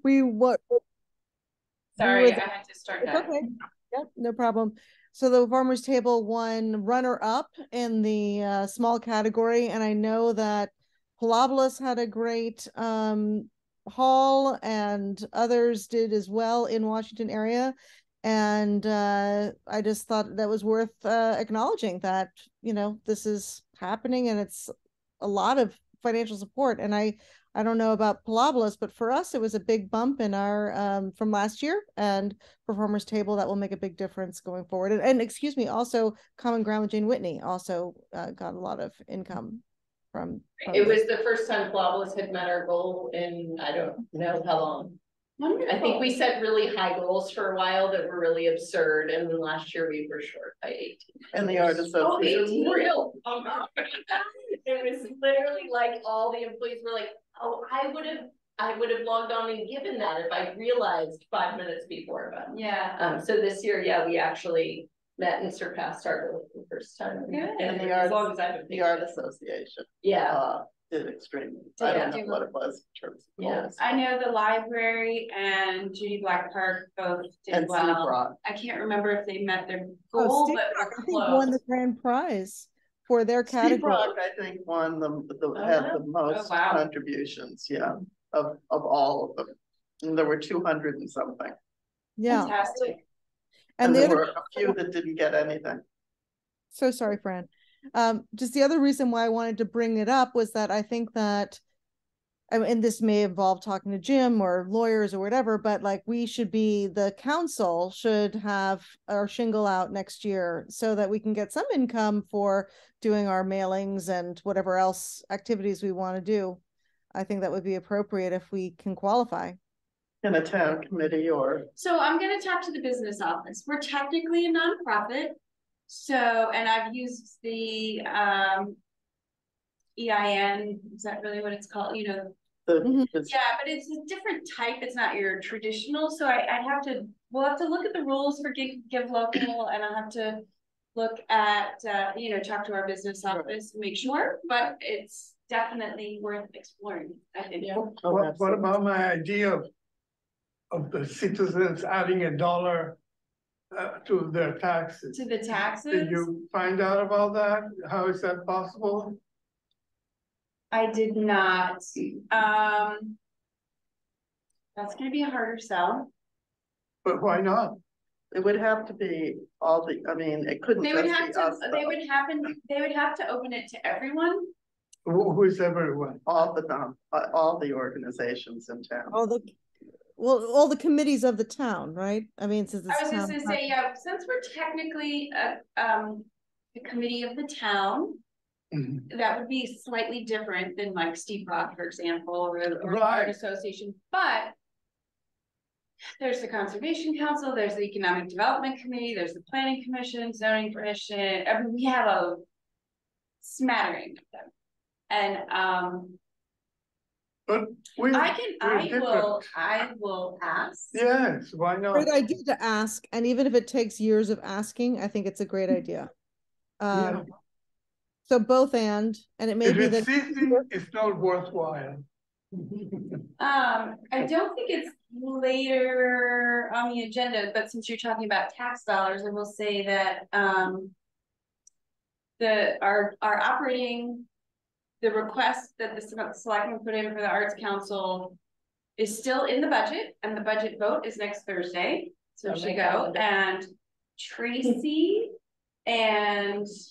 what Sorry, I had to start it's that. okay. Yeah, no problem. So the Farmers Table won runner-up in the small category, and I know that Palobolas had a great haul, and others did as well in Washington area. And I just thought that was worth acknowledging that, this is happening, and it's a lot of financial support. And I don't know about Palobolas, but for us, it was a big bump in our from last year, and for Farmers Table, that will make a big difference going forward. And excuse me, also Common Ground with Jane Whitney also got a lot of income from it was the first time Palobolas had met our goal in I don't know how long. Wonderful. I think we set really high goals for a while that were really absurd, and then last year we were short by 18. And the Art Association. Oh, real. It was literally like all the employees were like, oh, I would have logged on and given that if I realized 5 minutes before. But yeah. So this year, yeah, we actually met and surpassed our goal for the first time. Good. And the Art Association. Yeah. Did extremely. I don't know what it was in terms of goals. I know the library and Judy Black Park both did well. I can't remember if they met their goal, but were close. Won the grand prize for their category. Steve Rock, I think, won had the most contributions, of all of them. And there were 200 and something. Yeah. Fantastic. And there were a few that didn't get anything. So sorry, Fran. Just the other reason why I wanted to bring it up was that I think that, and this may involve talking to Jim or lawyers or whatever, but like the council should have our shingle out next year so that we can get some income for doing our mailings and whatever else activities we want to do. I think that would be appropriate if we can qualify. In a town committee or. So I'm going to talk to the business office. We're technically a nonprofit. So, and I've used the EIN, is that really what it's called? Yeah, but it's a different type. It's not your traditional. So we'll have to look at the rules for Give Local, and I'll have to look at, talk to our business office, make sure, but it's definitely worth exploring, I think. Yeah. What about my idea of the citizens adding $1 to their taxes? To the taxes? Did you find out about that? How is that possible? I did not. That's going to be a harder sell. But why not? It would have to be all the. I mean, it couldn't. They would have to. They would have to open it to everyone. Who's everyone? All the organizations in town. All the committees of the town, right? I mean, since it's I was just going to say, yeah, since we're technically the committee of the town, that would be slightly different than like Steve Rock, for example, or the Art Association. But there's the Conservation Council, there's the Economic Development Committee, there's the Planning Commission, Zoning Commission. I mean, we have a smattering of them, and but I will ask. Yes, why not? Great idea to ask, and even if it takes years of asking, I think it's a great idea. So both and it may be that it's not worthwhile. I don't think it's later on the agenda, but since you're talking about tax dollars, I will say that our operating. The request that the selectmen put in for the Arts Council is still in the budget, and the budget vote is next Thursday. So she go and Tracy and let's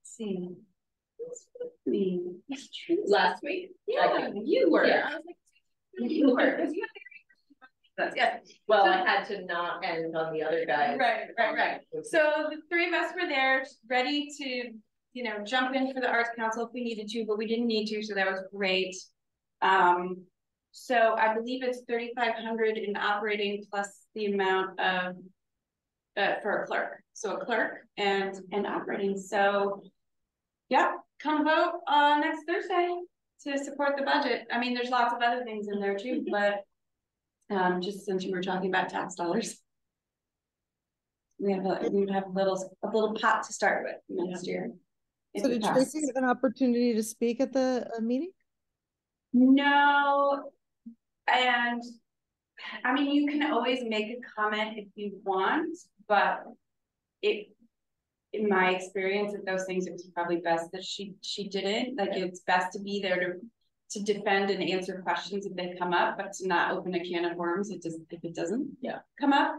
see. Last week. Yeah, you were. Yeah. I was like, you were because you had the yes. Well, I had to not end on the other guy. Right. So the three of us were there, ready to. Jump in for the Arts Council if we needed to, but we didn't need to, so that was great. So I believe it's $3,500 in operating plus the amount of for a clerk. So a clerk and operating. So yeah, come vote next Thursday to support the budget. I mean, there's lots of other things in there too, but just since you were talking about tax dollars. We would have a little pot to start with next year. So did Tracy have an opportunity to speak at the meeting? No, And I mean, you can always make a comment if you want, but in my experience with those things, it was probably best that she didn't. Like, it's best to be there to defend and answer questions if they come up, but to not open a can of worms if it doesn't come up.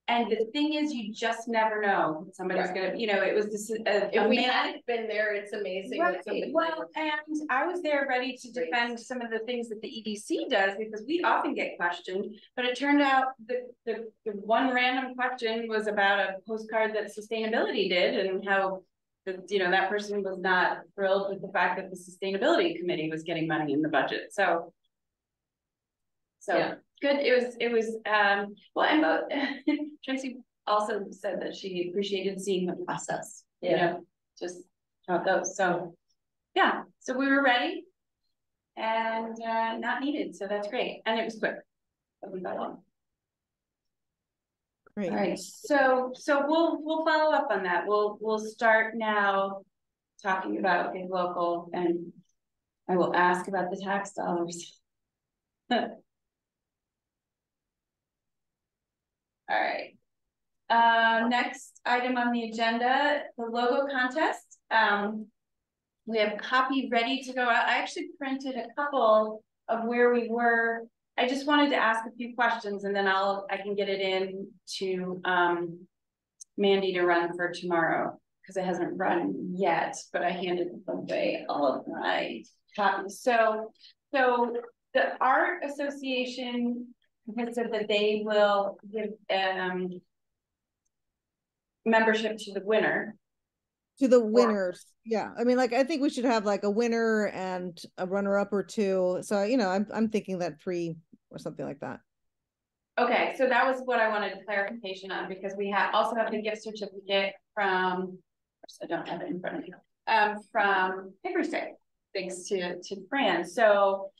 And the thing is, you just never know somebody's gonna, you know, it was this. If we hadn't been there, it's amazing. Right. Well, and I was there ready to defend some of the things that the EDC does, because we often get questioned, but it turned out the one random question was about a postcard that sustainability did, and how that person was not thrilled with the fact that the sustainability committee was getting money in the budget. So yeah. Good. It was well, and both Tracy also said that she appreciated seeing the process, just how it goes. So yeah, so we were ready and not needed. So that's great. And it was quick. We got on. Great. All right. So we'll follow up on that. We'll start now talking about Big Local, and I will ask about the tax dollars. All right. Next item on the agenda, the logo contest. We have a copy ready to go out. I actually printed a couple of where we were. I just wanted to ask a few questions, and then I can get it in to Mandy to run for tomorrow, because it hasn't run yet, but I handed away all of my copies. So the Art Association has said that they will give membership to the winner. To the winners. Yeah. I mean, like, I think we should have like a winner and a runner-up or two. So, I'm thinking that 3 or something like that. Okay, so that was what I wanted clarification on, because we also have the gift certificate from, I don't have it in front of me, from Hickory Stick, thanks to Fran. So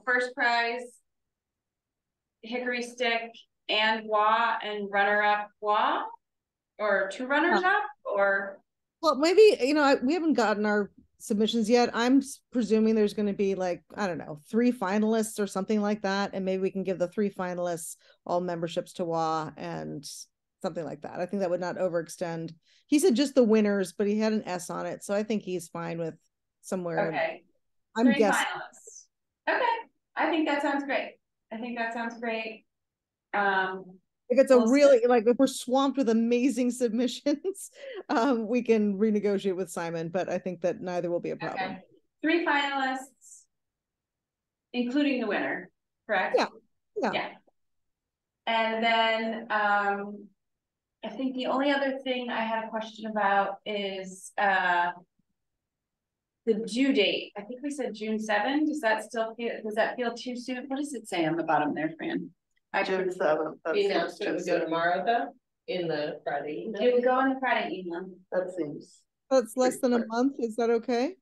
first prize, Hickory Stick and WA, and runner-up WA, or 2 runners-up, or? Well, maybe, we haven't gotten our submissions yet. I'm presuming there's going to be like, I don't know, 3 finalists or something like that. And maybe we can give the 3 finalists all memberships to WA and something like that. I think that would not overextend. He said just the winners, but he had an S on it. So I think he's fine with somewhere. Okay. I'm 3 guessing. finalists. Okay. I think that sounds great. If it's if we're swamped with amazing submissions, we can renegotiate with Simon, but I think that neither will be a problem. Okay. 3 finalists, including the winner, correct? Yeah. And then I think the only other thing I had a question about is the due date. I think we said June 7. Does that feel too soon? What does it say on the bottom there, Fran? June 7th. The announcement would go tomorrow, though, in the Friday email. It would go in the Friday email. That seems. That's less than a month. Is that okay?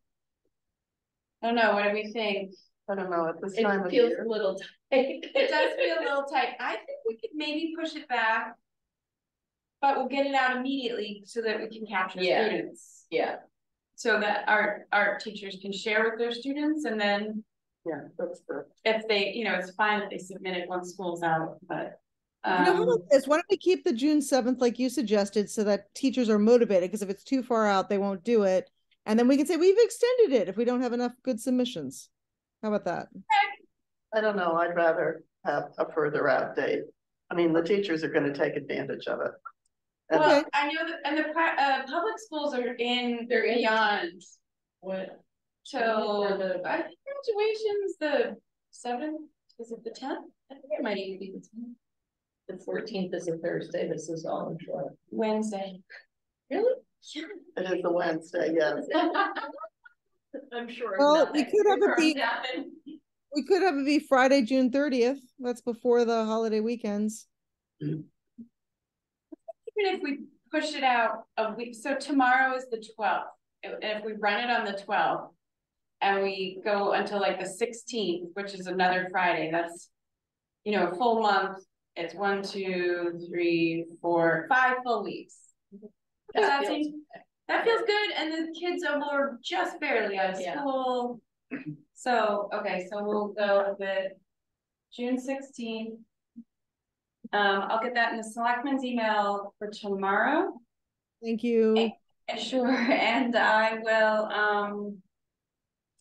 I don't know. What do we think? I don't know. At this time of year, it feels a little tight. It does feel a little tight. I think we could maybe push it back, but we'll get it out immediately so that we can capture students. Yeah. So that our teachers can share with their students, and then that's good. If they, it's fine if they submit it once school's out, but how about this? Why don't we keep the June 7th like you suggested, so that teachers are motivated? Because if it's too far out, they won't do it, and then we can say we've extended it if we don't have enough good submissions. How about that? I don't know. I'd rather have a further out date. I mean, the teachers are going to take advantage of it. Well, I know that, and the public schools are they're beyond what till I think graduation's the 7th. Is it the 10th? I think it might even be the 10th. The 14th is a Thursday. This is all in short. Wednesday. Really? Yeah. It is a Wednesday, yes. I'm sure. Well, we could have it be. We could have it be Friday, June 30th. That's before the holiday weekends. Even if we push it out a week, so tomorrow is the 12th. If we run it on the 12th and we go until like the 16th, which is another Friday, that's, a full month. It's 1, 2, 3, 4, 5 full weeks. That feels good. And the kids are just barely out of school. So, okay, so we'll go with June 16th. I'll get that in the selectmen's email for tomorrow. Thank you. Sure, and I will,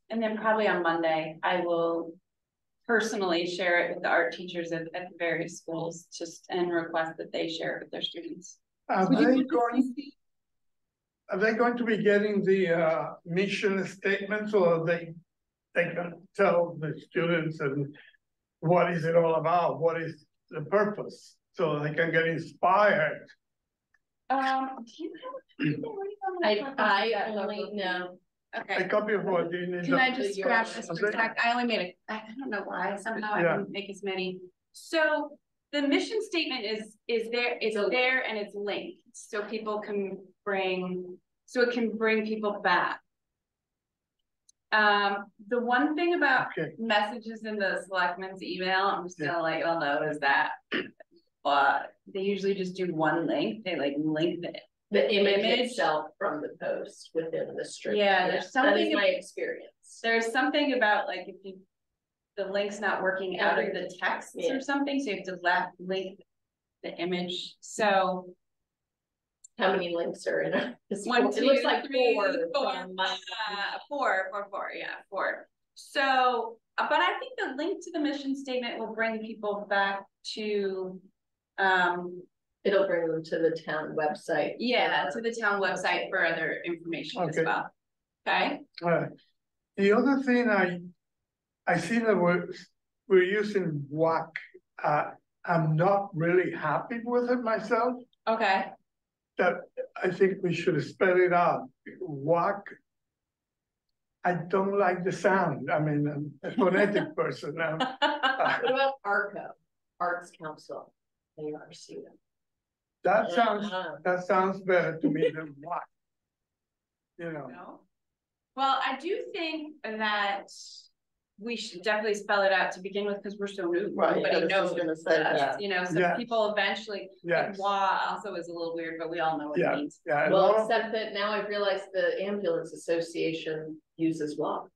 and then probably on Monday, I will personally share it with the art teachers at the various schools, and request that they share it with their students. Are they going to be getting the mission statements, or they can tell the students and what is it all about? What is the purpose? So they can get inspired. Do you have I only know. Okay. A copy of what you need. Can I just grab this for a sec? I only made I don't know why, somehow I didn't make as many. So the mission statement is there and it's linked, so people can so it can bring people back. The one thing about messages in the selectmen's email, I'm just gonna let you all know, is that they usually just do one link. They like link the image itself from the post within the string. Yeah, there's something. That is my experience. There's something about like if the link's not working out of the text or something, so you have to link the image. So how many links are in it? One, two, it looks like three, four. Yeah, four. So, but I think the link to the mission statement will bring people back to, it'll bring them to the town website. Yeah, to the town website for other information as well. Okay. The other thing I see that we're using WAC. I'm not really happy with it myself. Okay. That I think we should spell it out. WAC. I don't like the sound. I mean, I'm a phonetic person now. What about ARCO, Arts Council? ARC. That sounds better to me than WAC. You know. No. Well, I do think that we should definitely spell it out to begin with, because we're so new. Right. Nobody knows. Gonna say that. You know, so people eventually. Yes. Like, WA also is a little weird, but we all know what it means. Yeah. Well, except that now I've realized the Ambulance Association uses WA.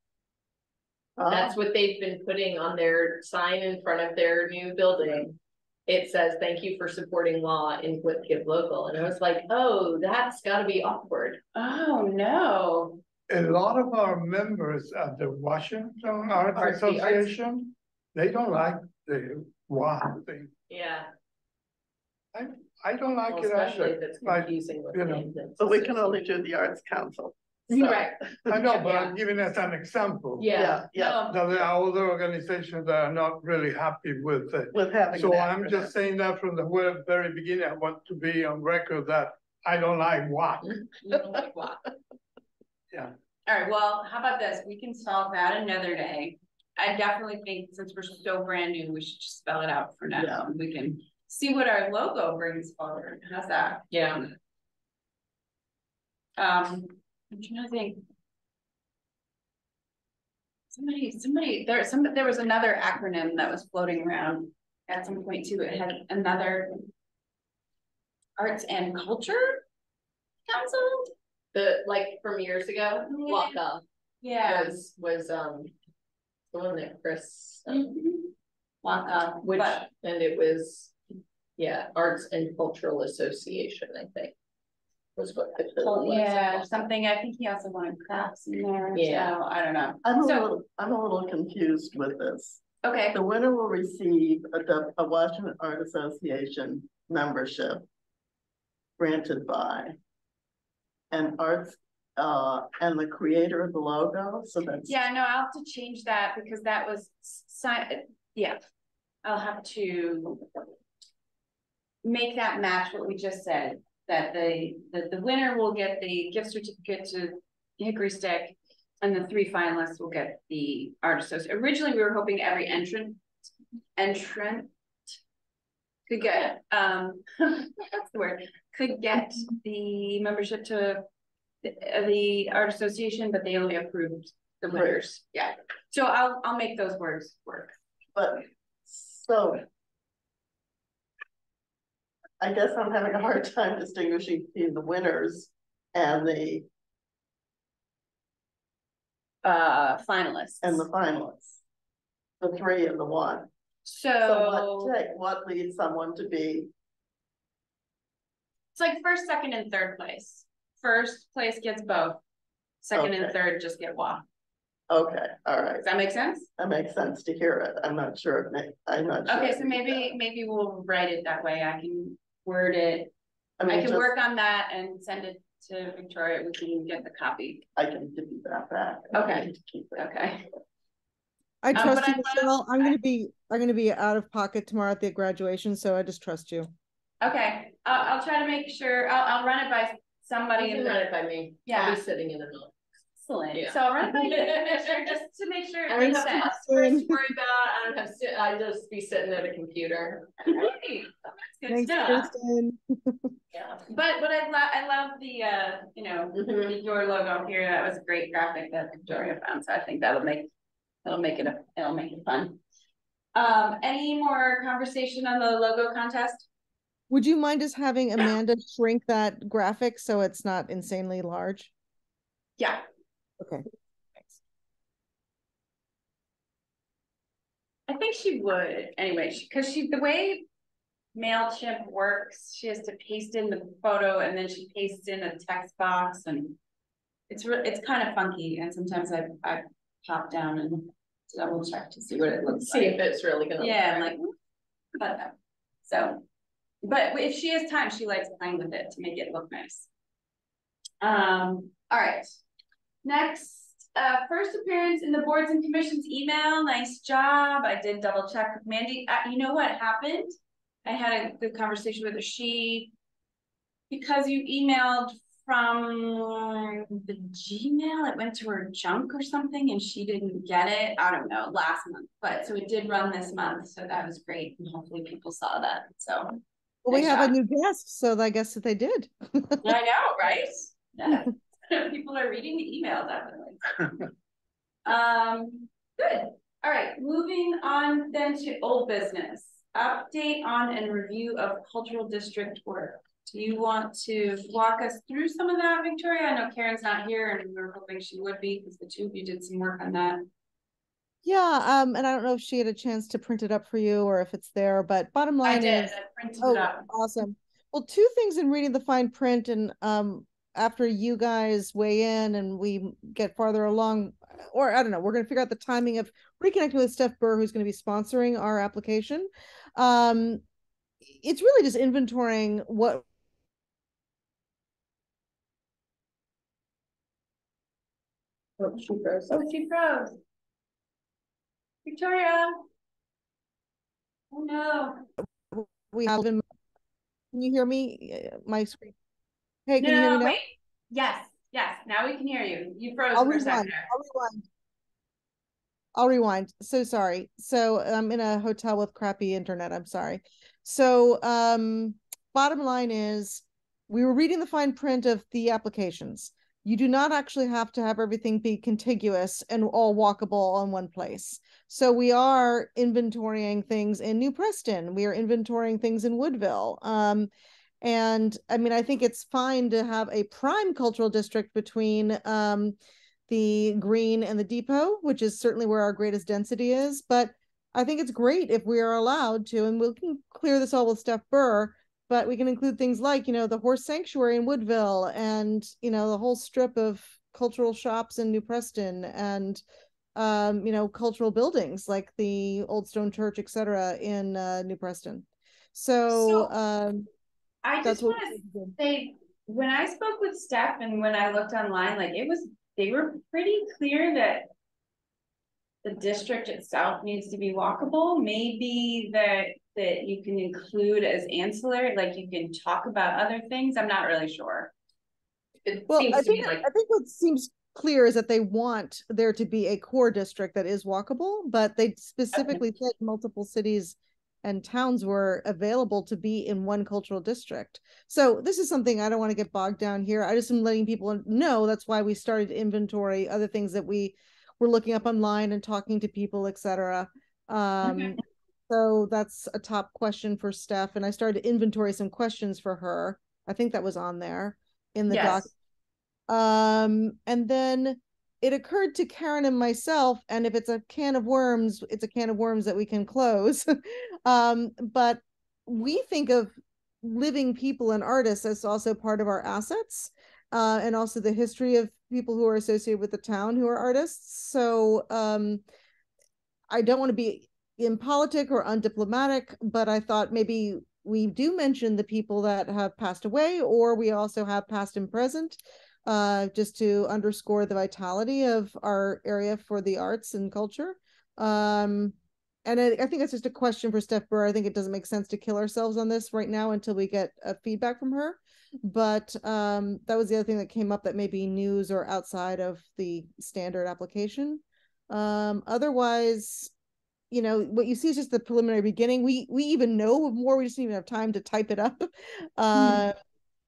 That's what they've been putting on their sign in front of their new building. It says, "Thank you for supporting law in Whitgift Local." And I was like, oh, that's gotta be awkward. Oh, no. A lot of our members at the Washington Arts Association, they don't like the WAC thing. Yeah. I don't like it especially either. if it's confusing with the So we can only do the Arts Council. So. Right. I know, but I'm giving as an example. Yeah. That there are other organizations that are not really happy with it. With having so I'm just saying that from the very beginning. I want to be on record that I don't like WAC. You don't like WAC. Yeah. All right, well, how about this? We can solve that another day. I definitely think since we're so brand new, we should just spell it out for now. Yeah. We can see what our logo brings forward. How's that? Yeah. I'm trying to think. There was another acronym that was floating around at some point too. It had another Arts and Culture Council. Like from years ago, WACA. Yeah. Was the one that Chris WACA, and it was Arts and Cultural Association, I think. Was what was. Something. I think he also wanted crafts in there. Yeah. So I don't know. I'm a little confused with this. Okay. The winner will receive a Washington Art Association membership granted by and arts and the creator of the logo. So that's no, I'll have to change that because that was I'll have to make that match what we just said, that the winner will get the gift certificate to Hickory Stick and the 3 finalists will get the art association. Originally we were hoping every entrant could get that's the word, could get the membership to the art association, but they only approved the winners. Yeah, so I'll make those words work. But so I guess I'm having a hard time distinguishing between the winners and the finalists the 3 and the 1. So what leads someone to be? It's like first, second, and third place. First place gets both. Second and Okay. third just get WA. Okay, all right. Does that make sense? That makes sense to hear it. I'm not sure. I'm not sure. Okay, so maybe we'll write it that way. I can word it. I can just, work on that and send it to Victoria. We can get the copy. I can give you that back. Okay. Keep it. Okay. I trust but you, I Michelle. I'm gonna be out of pocket tomorrow at the graduation, so I just trust you. Okay, I'll try to make sure. I'll run it by somebody. You can run it by me. Yeah. I'll be sitting in the middle. Excellent. Yeah. So I'll run it by you just to make sure. I don't It have makes sense. customers to worry about. I don't have, I just be sitting at a computer. Hey, that's good Thanks, stuff. Kristen. Yeah. But I love the your logo here. That was a great graphic that Victoria found. So I think it'll make it fun. Any more conversation on the logo contest? Would you mind just having Amanda shrink that graphic so it's not insanely large? Yeah. Okay. Thanks. I think she would anyway, because the way MailChimp works, she has to paste in the photo and then she pastes in a text box, and it's kind of funky. And sometimes I pop down and double check to see what it looks See like. if it's really gonna Yeah, look like, but if she has time, she likes playing with it to make it look nice. All right. Next, first appearance in the boards and commissions email. Nice job. I did double check with Mandy. You know what happened? I had a good conversation with her. Because you emailed from the Gmail, it went to her junk or something and she didn't get it. I don't know, last month, but so it did run this month. So that was great. And hopefully people saw that. So Well, we have a new guest, so I guess that they did. I know, right? Yeah. People are reading the email, definitely. Good. All right, moving on then to old business. Update on and review of cultural district work. Do you want to walk us through some of that, Victoria? I know Karen's not here and we were hoping she would be because the two of you did some work on that. Yeah, and I don't know if she had a chance to print it up for you or if it's there, but bottom line is, I printed it up. Awesome. Well, two things in reading the fine print, and after you guys weigh in and we get farther along, or I don't know, we're going to figure out the timing of reconnecting with Steph Burr, who's going to be sponsoring our application. It's really just inventorying what She froze. Oh, she froze. Victoria. Oh no. we have been. Can you hear me? My screen. Hey, can No, you hear me now? wait. Yes. Now we can hear you. You froze I'll for rewind. a second. I'll rewind. So sorry. So I'm in a hotel with crappy internet. I'm sorry. So bottom line is, we were reading the fine print of the applications. You do not actually have to have everything be contiguous and all walkable on one place. So we are inventorying things in New Preston. We are inventorying things in Woodville. And I mean, I think it's fine to have a prime cultural district between the Green and the Depot, which is certainly where our greatest density is. But I think it's great if we are allowed to, and we can clear this all with Steph Burr, but we can include things like, the horse sanctuary in Woodville and, the whole strip of cultural shops in New Preston and, cultural buildings like the Old Stone Church, etc. in New Preston. So I just want to say, when I spoke with Steph and when I looked online, they were pretty clear that the district itself needs to be walkable. Maybe that you can include as ancillary, like you can talk about other things. I'm not really sure. I think what seems clear is that they want there to be a core district that is walkable, but they specifically said multiple cities and towns were available to be in one cultural district. So this is something I don't want to get bogged down here. I just am letting people know that's why we started to inventory other things that we were looking up online and talking to people, etc. So that's a top question for Steph. And I started to inventory some questions for her. I think that was on there in the doc. And then it occurred to Karen and myself, and if it's a can of worms, it's a can of worms that we can close. But we think of living people and artists as also part of our assets, and also the history of people who are associated with the town who are artists. So I don't want to be impolitic or undiplomatic, but I thought maybe we do mention the people that have passed away, or we also have past and present, just to underscore the vitality of our area for the arts and culture. And I think it's just a question for Steph Burr. I think it doesn't make sense to kill ourselves on this right now until we get feedback from her. But that was the other thing that came up that may be news or outside of the standard application. Otherwise, you know, what you see is just the preliminary beginning. We even know more. We just didn't even have time to type it up.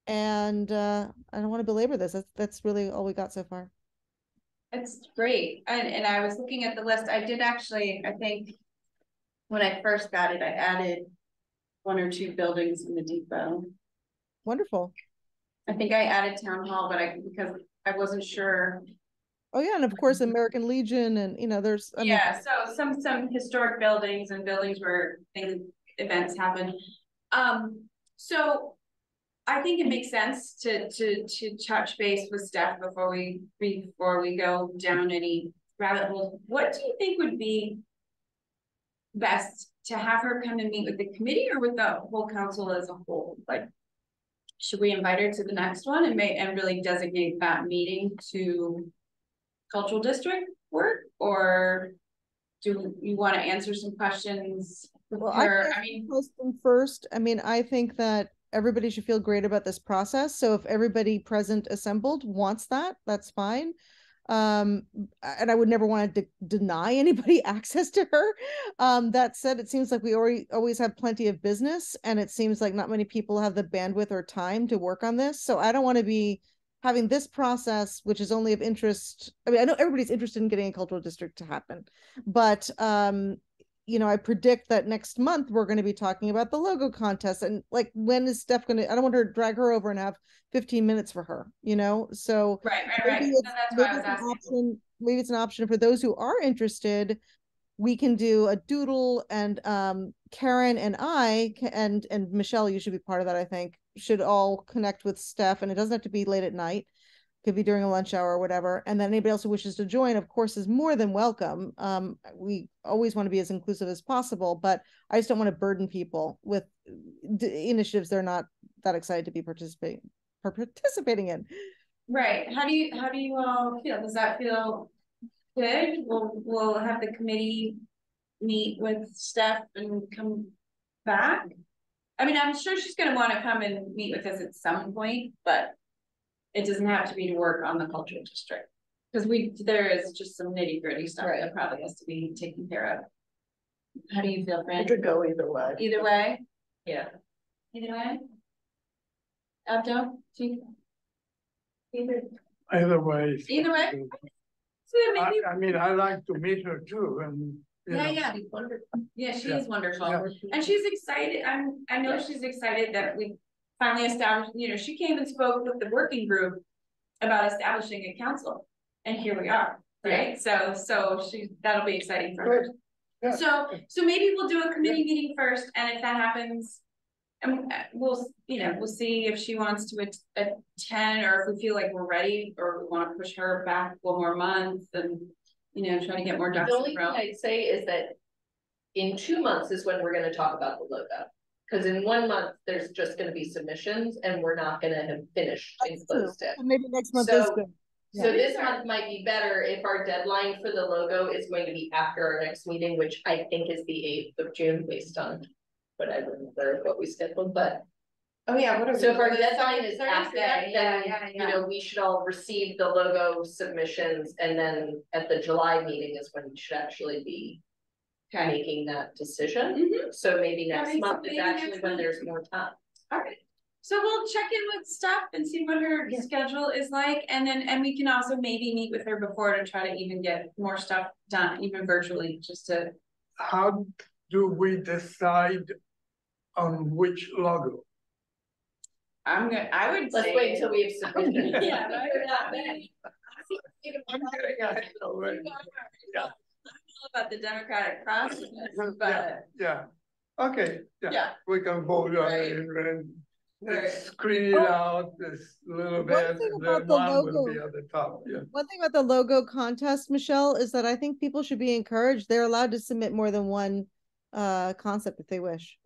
And I don't want to belabor this. That's really all we got so far. It's great. And I was looking at the list. I did actually, I think when I first got it, I added 1 or 2 buildings in the depot. Wonderful. I think I added town hall, but because I wasn't sure. Oh yeah, and of course American Legion, and you know, there's so some historic buildings and buildings where events happen. So I think it makes sense to touch base with Steph before we go down any rabbit holes. What do you think would be best, to have her come and meet with the committee or with the whole council as a whole? Like, should we invite her to the next one and really designate that meeting to cultural district work, or do you want to answer some questions with her? I mean, first, I mean, I think that everybody should feel great about this process. So if everybody present assembled wants that, that's fine. And I would never want to deny anybody access to her. That said, it seems like we always have plenty of business, and it seems like not many people have the bandwidth or time to work on this. So I don't want to be having this process, which is only of interest. I mean, I know everybody's interested in getting a cultural district to happen, but you know, I predict that next month we're going to be talking about the logo contest, and like, when is Steph going to, I don't want her to drag her over and have 15 minutes for her, you know? So right. No, that's why I was asking. Maybe it's an option for those who are interested. We can do a doodle, and Karen and I and Michelle, you should be part of that. I think should all connect with Steph, and it doesn't have to be late at night. Could be during a lunch hour or whatever. And then anybody else who wishes to join, of course, is more than welcome. We always want to be as inclusive as possible, but I just don't want to burden people with initiatives they're not that excited to be participating in. Right. How do you all feel? Does that feel good? We'll have the committee meet with Steph and come back. I mean, I'm sure she's going to want to come and meet with us at some point, but it doesn't have to be to work on the cultural district, because there is just some nitty gritty stuff that probably has to be taken care of. How do you feel, Fran? It could go either way. Either way? Yeah. Either way? Abdo? Either way. Either way? So maybe... I mean, I like to meet her too, and yeah, she is wonderful, and she's excited. I know she's excited that we finally established. You know, she came and spoke with the working group about establishing a council, and here we are, right? So that'll be exciting for her. Yeah. So maybe we'll do a committee meeting first, and if that happens, and we'll see if she wants to attend, or if we feel like we're ready, or we want to push her back 1 more month, and try to get more ducks in a row. The only thing I'd say is that in 2 months is when we're going to talk about the logo. Because in 1 month, there's just going to be submissions, and we're not going to have finished and closed it. Maybe next month is good. Yeah. So this month might be better if our deadline for the logo is going to be after our next meeting, which I think is the 8th of June, based on what I remember what we scheduled. But oh yeah, so if our deadline is after that, then we should all receive the logo submissions, and then at the July meeting is when we should actually be making that decision. So maybe next month is actually when there's more time. All right. So we'll check in with Steph and see what her schedule is like, and we can also maybe meet with her before to try to even get more stuff done, even virtually, just to. How do we decide on which logo? I would Let's wait until we have submitted. Yeah, I'm getting ahead already. Yeah. About the Democratic process, but Yeah, okay, Yeah. yeah, we can vote on Right. it and Right. screen it out this little One bit, thing and about then the one will logo- be at the top, yeah. One thing about the logo contest, Michelle, is that I think people should be encouraged. They're allowed to submit more than one concept if they wish.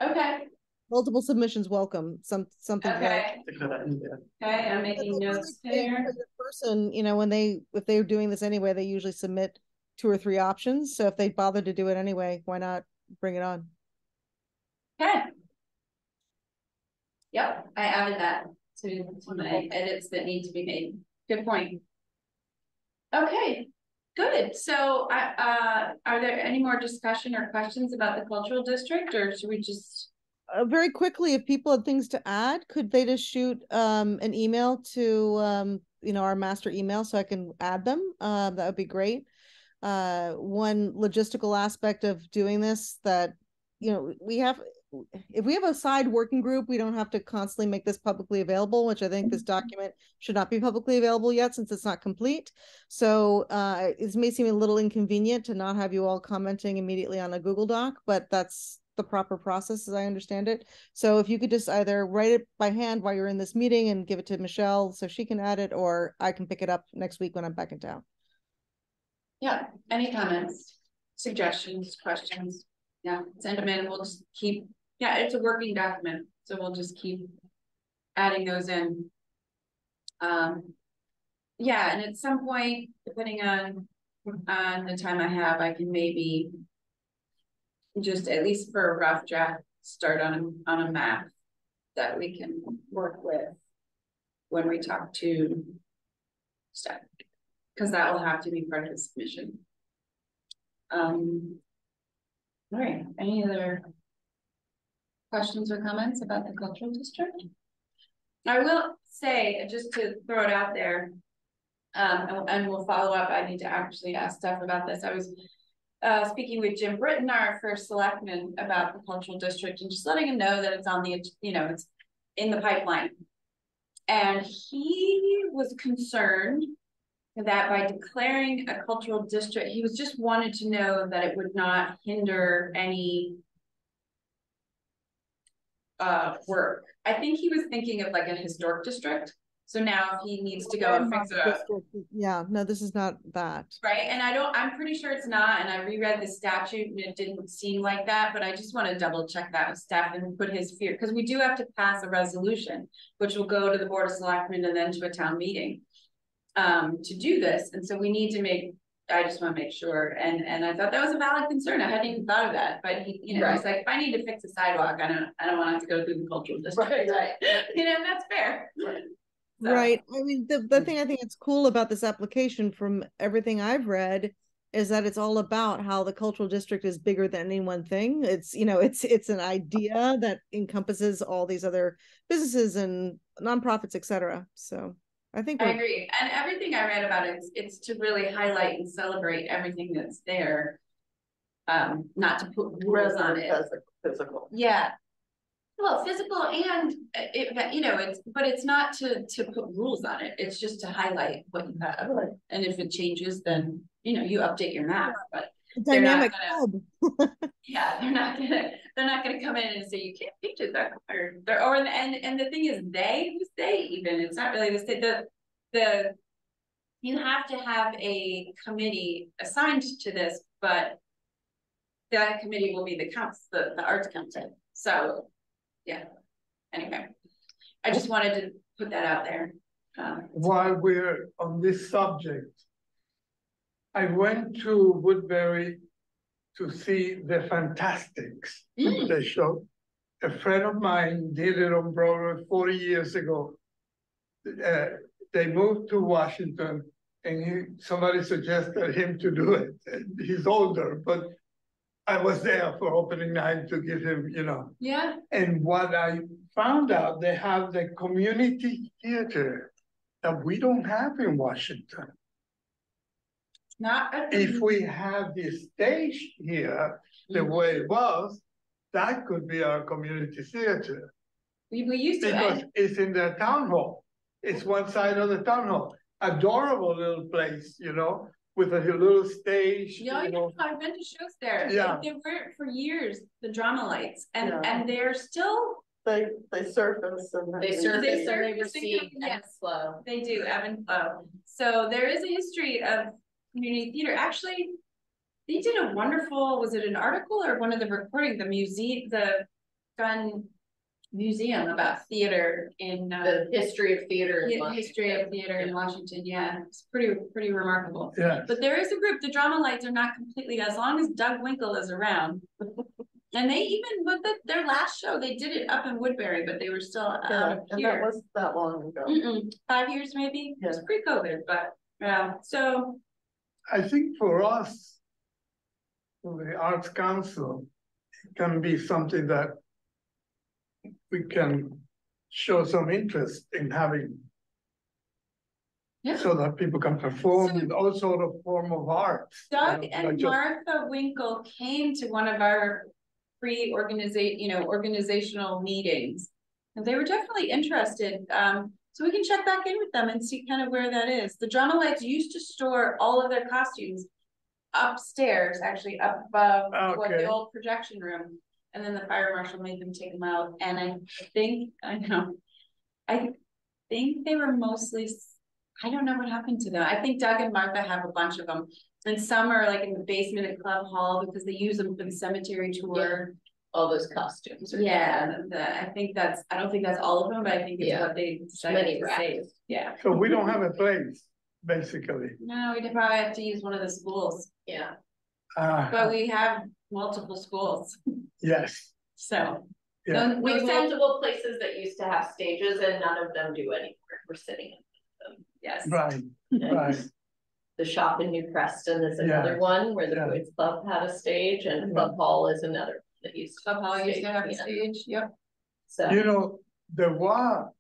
okay, Multiple submissions welcome. Something to that. okay, It's a good idea. okay, I'm But making they're notes really big here. for the person, you know, when if they're doing this anyway, they usually submit 2 or 3 options. So if they bother to do it anyway, why not bring it on? Okay. Yep, I added that to my edits that need to be made. Good point. Okay, good. So are there any more discussion or questions about the cultural district, or should we just? Very quickly, if people had things to add, could they just shoot an email to you know, our master email so I can add them? That would be great. One logistical aspect of doing this that, you know, if we have a side working group, we don't have to constantly make this publicly available, which I think this document should not be publicly available yet since it's not complete. So it may seem a little inconvenient to not have you all commenting immediately on a Google Doc, but that's the proper process as I understand it. So if you could just either write it by hand while you're in this meeting and give it to Michelle so she can add it, or I can pick it up next week when I'm back in town. Yeah, any comments, suggestions, questions? Yeah, send them in. We'll just keep, yeah, it's a working document, so we'll just keep adding those in. Yeah, and at some point, depending on the time I have, I can maybe just at least for a rough draft, start on a map that we can work with when we talk to staff, because that will have to be part of the submission. All right, any other questions or comments about the cultural district? I will say, just to throw it out there, and we'll follow up. I need to actually ask Steph about this. I was speaking with Jim Britton, our first selectman, about the cultural district, and just letting him know that it's on the, you know, it's in the pipeline. And he was concerned that by declaring a cultural district, he was just wanted to know that it would not hinder any work. I think he was thinking of like a historic district. So now if he needs to go and fix it up. Yeah, no, this is not that. Right, and I'm pretty sure it's not, and I reread the statute and it didn't seem like that, but I just want to double check that with staff and put his fear, because we do have to pass a resolution, which will go to the Board of Selectmen and then to a town meeting to do this, and so we need to I just want to make sure, and I thought that was a valid concern. I hadn't even thought of that, but he, you know, Right. he's like, if I need to fix a sidewalk, I don't want to have to go through the cultural district. Right. You know, that's fair. Right. So. Right. I mean, the thing I think that's cool about this application from everything I've read is that it's all about how the cultural district is bigger than any one thing. It's, you know, it's an idea that encompasses all these other businesses and nonprofits, etc. So I think I agree. And everything I read about it, it's to really highlight and celebrate everything that's there. Not to put rules on it. Physical. Yeah. Well, physical and it, you know, it's not to put rules on it. It's just to highlight what you have. Right. And if it changes, then, you know, you update your map, but dynamic hub. yeah, they're not gonna come in and say you can't paint it that or and the thing is who's they even? It's not really the state. The you have to have a committee assigned to this, but that committee will be the arts council. So yeah. Anyway, I just wanted to put that out there. While we're on this subject, I went to Woodbury to see the Fantastics. They show. A friend of mine did it on Broadway 40 years ago. They moved to Washington, and somebody suggested him to do it. He's older, but I was there for opening night to give him, you know. Yeah. And what I found out, they have the community theater that we don't have in Washington. If we have this stage here, the way it was, that could be our community theater. We used to. Because it's in the town hall. It's one side of the town hall. adorable little place, you know, with a little stage, Yeah, you know. I've been to shows there. Yeah. They were for years, the Drama Lights, and Yeah. they're still, They surface and. They surface and they surface and recede come- and yes. flow. they do ebb and flow. So there is a history of community theater. Actually, they did a wonderful, was it an article or one of the recording, the gun museum about theater in The history of theater in history of theater in Washington. Yeah, it's pretty remarkable. Yeah, But there is a group, the Drama Lights are not completely, as long as Doug Winkle is around. And they even, with their last show, they did it up in Woodbury, but they were still Yeah, and that here. wasn't that long ago. 5 years maybe, it was Yeah. pre-COVID, but, yeah, so, I think for us, for the Arts Council, it can be something that we can show some interest in having. Yeah. So that people can perform So- in all sort of form of art. Doug you know, and not just- Martha Winkle came to one of our organizational meetings. And they were definitely interested, so we can check back in with them and see kind of where that is. The Drama Lights used to store all of their costumes upstairs, actually up above what the Okay. old projection room. And then the fire marshal made them take them out, and I think they were mostly, I don't know what happened to them. I think Doug and Martha have a bunch of them. And some are like in the basement at Club Hall because they use them for the cemetery tour. All those costumes. are Yeah, I think that's, I don't think that's all of them, but I think it's Yeah. what they decided Many to save. racks. Yeah. So we don't have a place, basically. No, we'd probably have to use one of the schools, Yeah, but we have multiple schools, Yes, so. Yeah. We we have send, multiple places that used to have stages and none of them do anymore. We're sitting in them. yes. right, right. The shop in New Preston is Yeah. another one where the Yeah. Boys Club had a stage, and Club Hall is another one that used to. Club Hall used to have a Yeah. stage, yep. So, You know, the WA,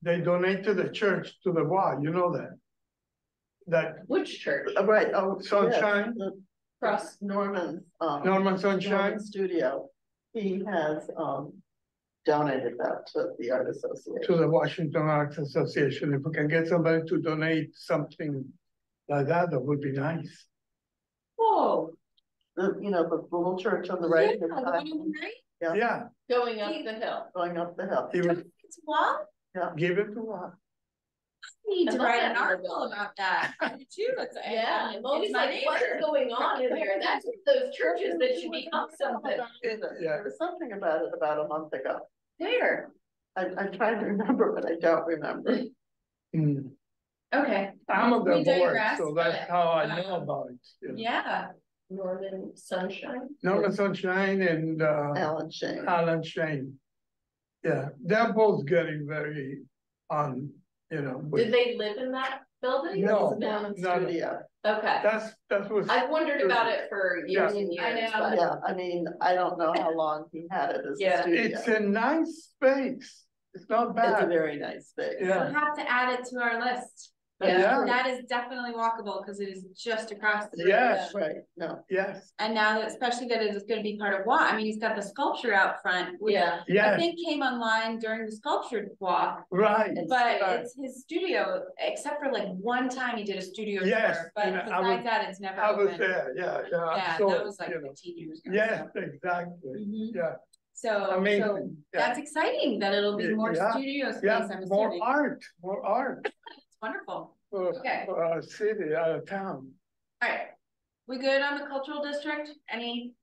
they donate to the church, to the WA, you know that? That which church? Right, oh. yes, Sunshine? the- Cross. Norman's, Norman Sunshine, Norman Studio, he has, donated that to the Art Association. to the Washington Arts Association. If we can get somebody to donate something like that, that would be nice. Oh. The, you know, the little church on the right, Yeah, the one on the right? Yeah. Yeah, Going up the hill. going up the hill. he would It's what? give it to us. Need I to love write that an article little about that. I do too. Yeah, I'm always it's my like, what is neighbor. going on in there? That's those churches that should become something. Yeah. There was something about it about a month ago. There. I'm trying to remember, but I don't remember. Mm. Okay. I'm on the We board, digress, so that's but, how I know about it. you know. Yeah. Norman Sunshine. Norman Sunshine and Alan Shane. Alan Shane. Yeah, they're both getting very on, you know. with- Did they live in that building? No. It's Norman no, no. Studio. Okay. That's what. I've wondered about it for years Yeah. and years, I know. but Yeah, I mean, I don't know how long he had it as a Yeah. studio. It's a nice space. It's not It's a bad. very nice space. Yeah. We'll have to add it to our list. Yeah. That is definitely walkable because it is just across the. Yes. Right, no, Yes, And now that, especially that it is gonna be part of walk, I mean, he's got the sculpture out front, which yeah. I yes, think came online during the sculptured walk. right. And But Right. it's his studio, except for like one time he did a studio Yes, tour, but and I was- besides that, it's never I was open. there, yeah. Yeah, So, that was like you know, 15 years ago. yes, exactly, Mhm. yeah, So amazing. that's exciting that it'll be more Yeah, studio space, Yeah, I'm more assuming. art, more art It's wonderful. for our city, our town. Alright, we good on the cultural district? Any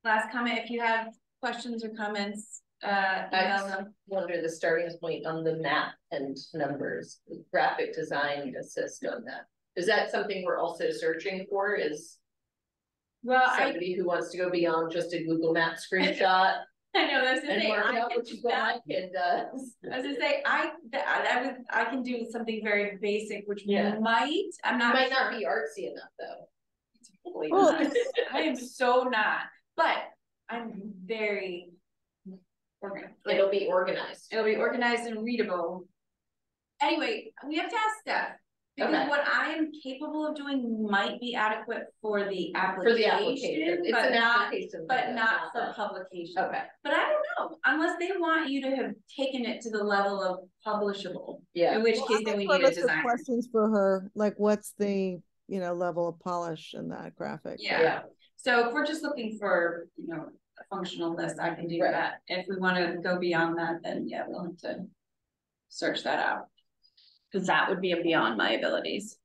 last comment? If you have questions or comments, email them. Wonder the starting point on the map and numbers, graphic design assist on that. Is that something we're also searching for? Is Well, somebody who wants to go beyond just a Google Map screenshot I know, that's the and thing, mark I up, can which do is what that. my kid does? I was gonna say, I can do something very basic, which Yeah. might, I'm not. Might not sure. be artsy enough, though. Totally Well, not. I am so not, but I'm very organized. It'll be organized. It'll be organized and readable. Anyway, we have to ask Steph, Because Okay. what I am capable of doing might be adequate for the For the application, application, it's but an not, application. but not for publication. Okay, But I don't know, unless they want you to have taken it to the level of publishable, yeah. in which Well, case I then we have a need a list of designer. questions for her, like what's the, level of polish in that graphic? Yeah, so if we're just looking for, a functional list, I can do Right. that. If we wanna go beyond that, then yeah, we'll have to search that out. Cause that would be beyond my abilities.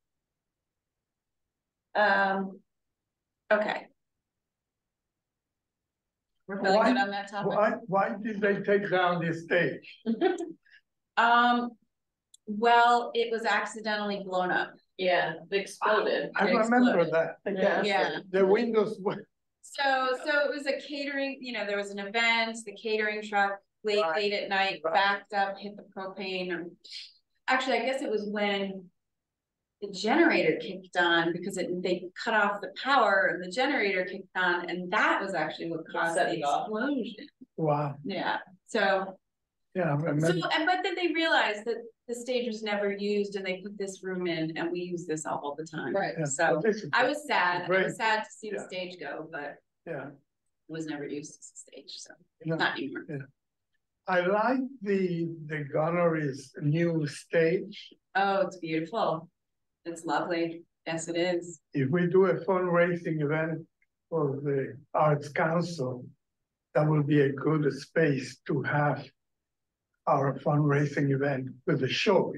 Okay. We're feeling Why- good on that topic. Why did they take down the stage? Well, it was accidentally blown up. Yeah, it exploded. I It remember exploded. that. Yeah. The windows were, So it was a catering, there was an event, the catering truck Right. late at night, Right. backed up, hit the propane. Actually, I guess it was when the generator kicked on because they cut off the power and the generator kicked on, and that was actually what caused set the it off. explosion. wow, Yeah, so, yeah, I remember. but then they realized that the stage was never used and they put this room in and we use this all the time. Right. Yeah, So but this is- I was sad. I Great. was sad to see the Yeah. stage go, but Yeah, it was never used as a stage, so Yeah. not anymore. I like the Gunnery's new stage. Oh, it's beautiful. It's lovely. Yes, it is. If we do a fundraising event for the Arts Council, that will be a good space to have our fundraising event with the show,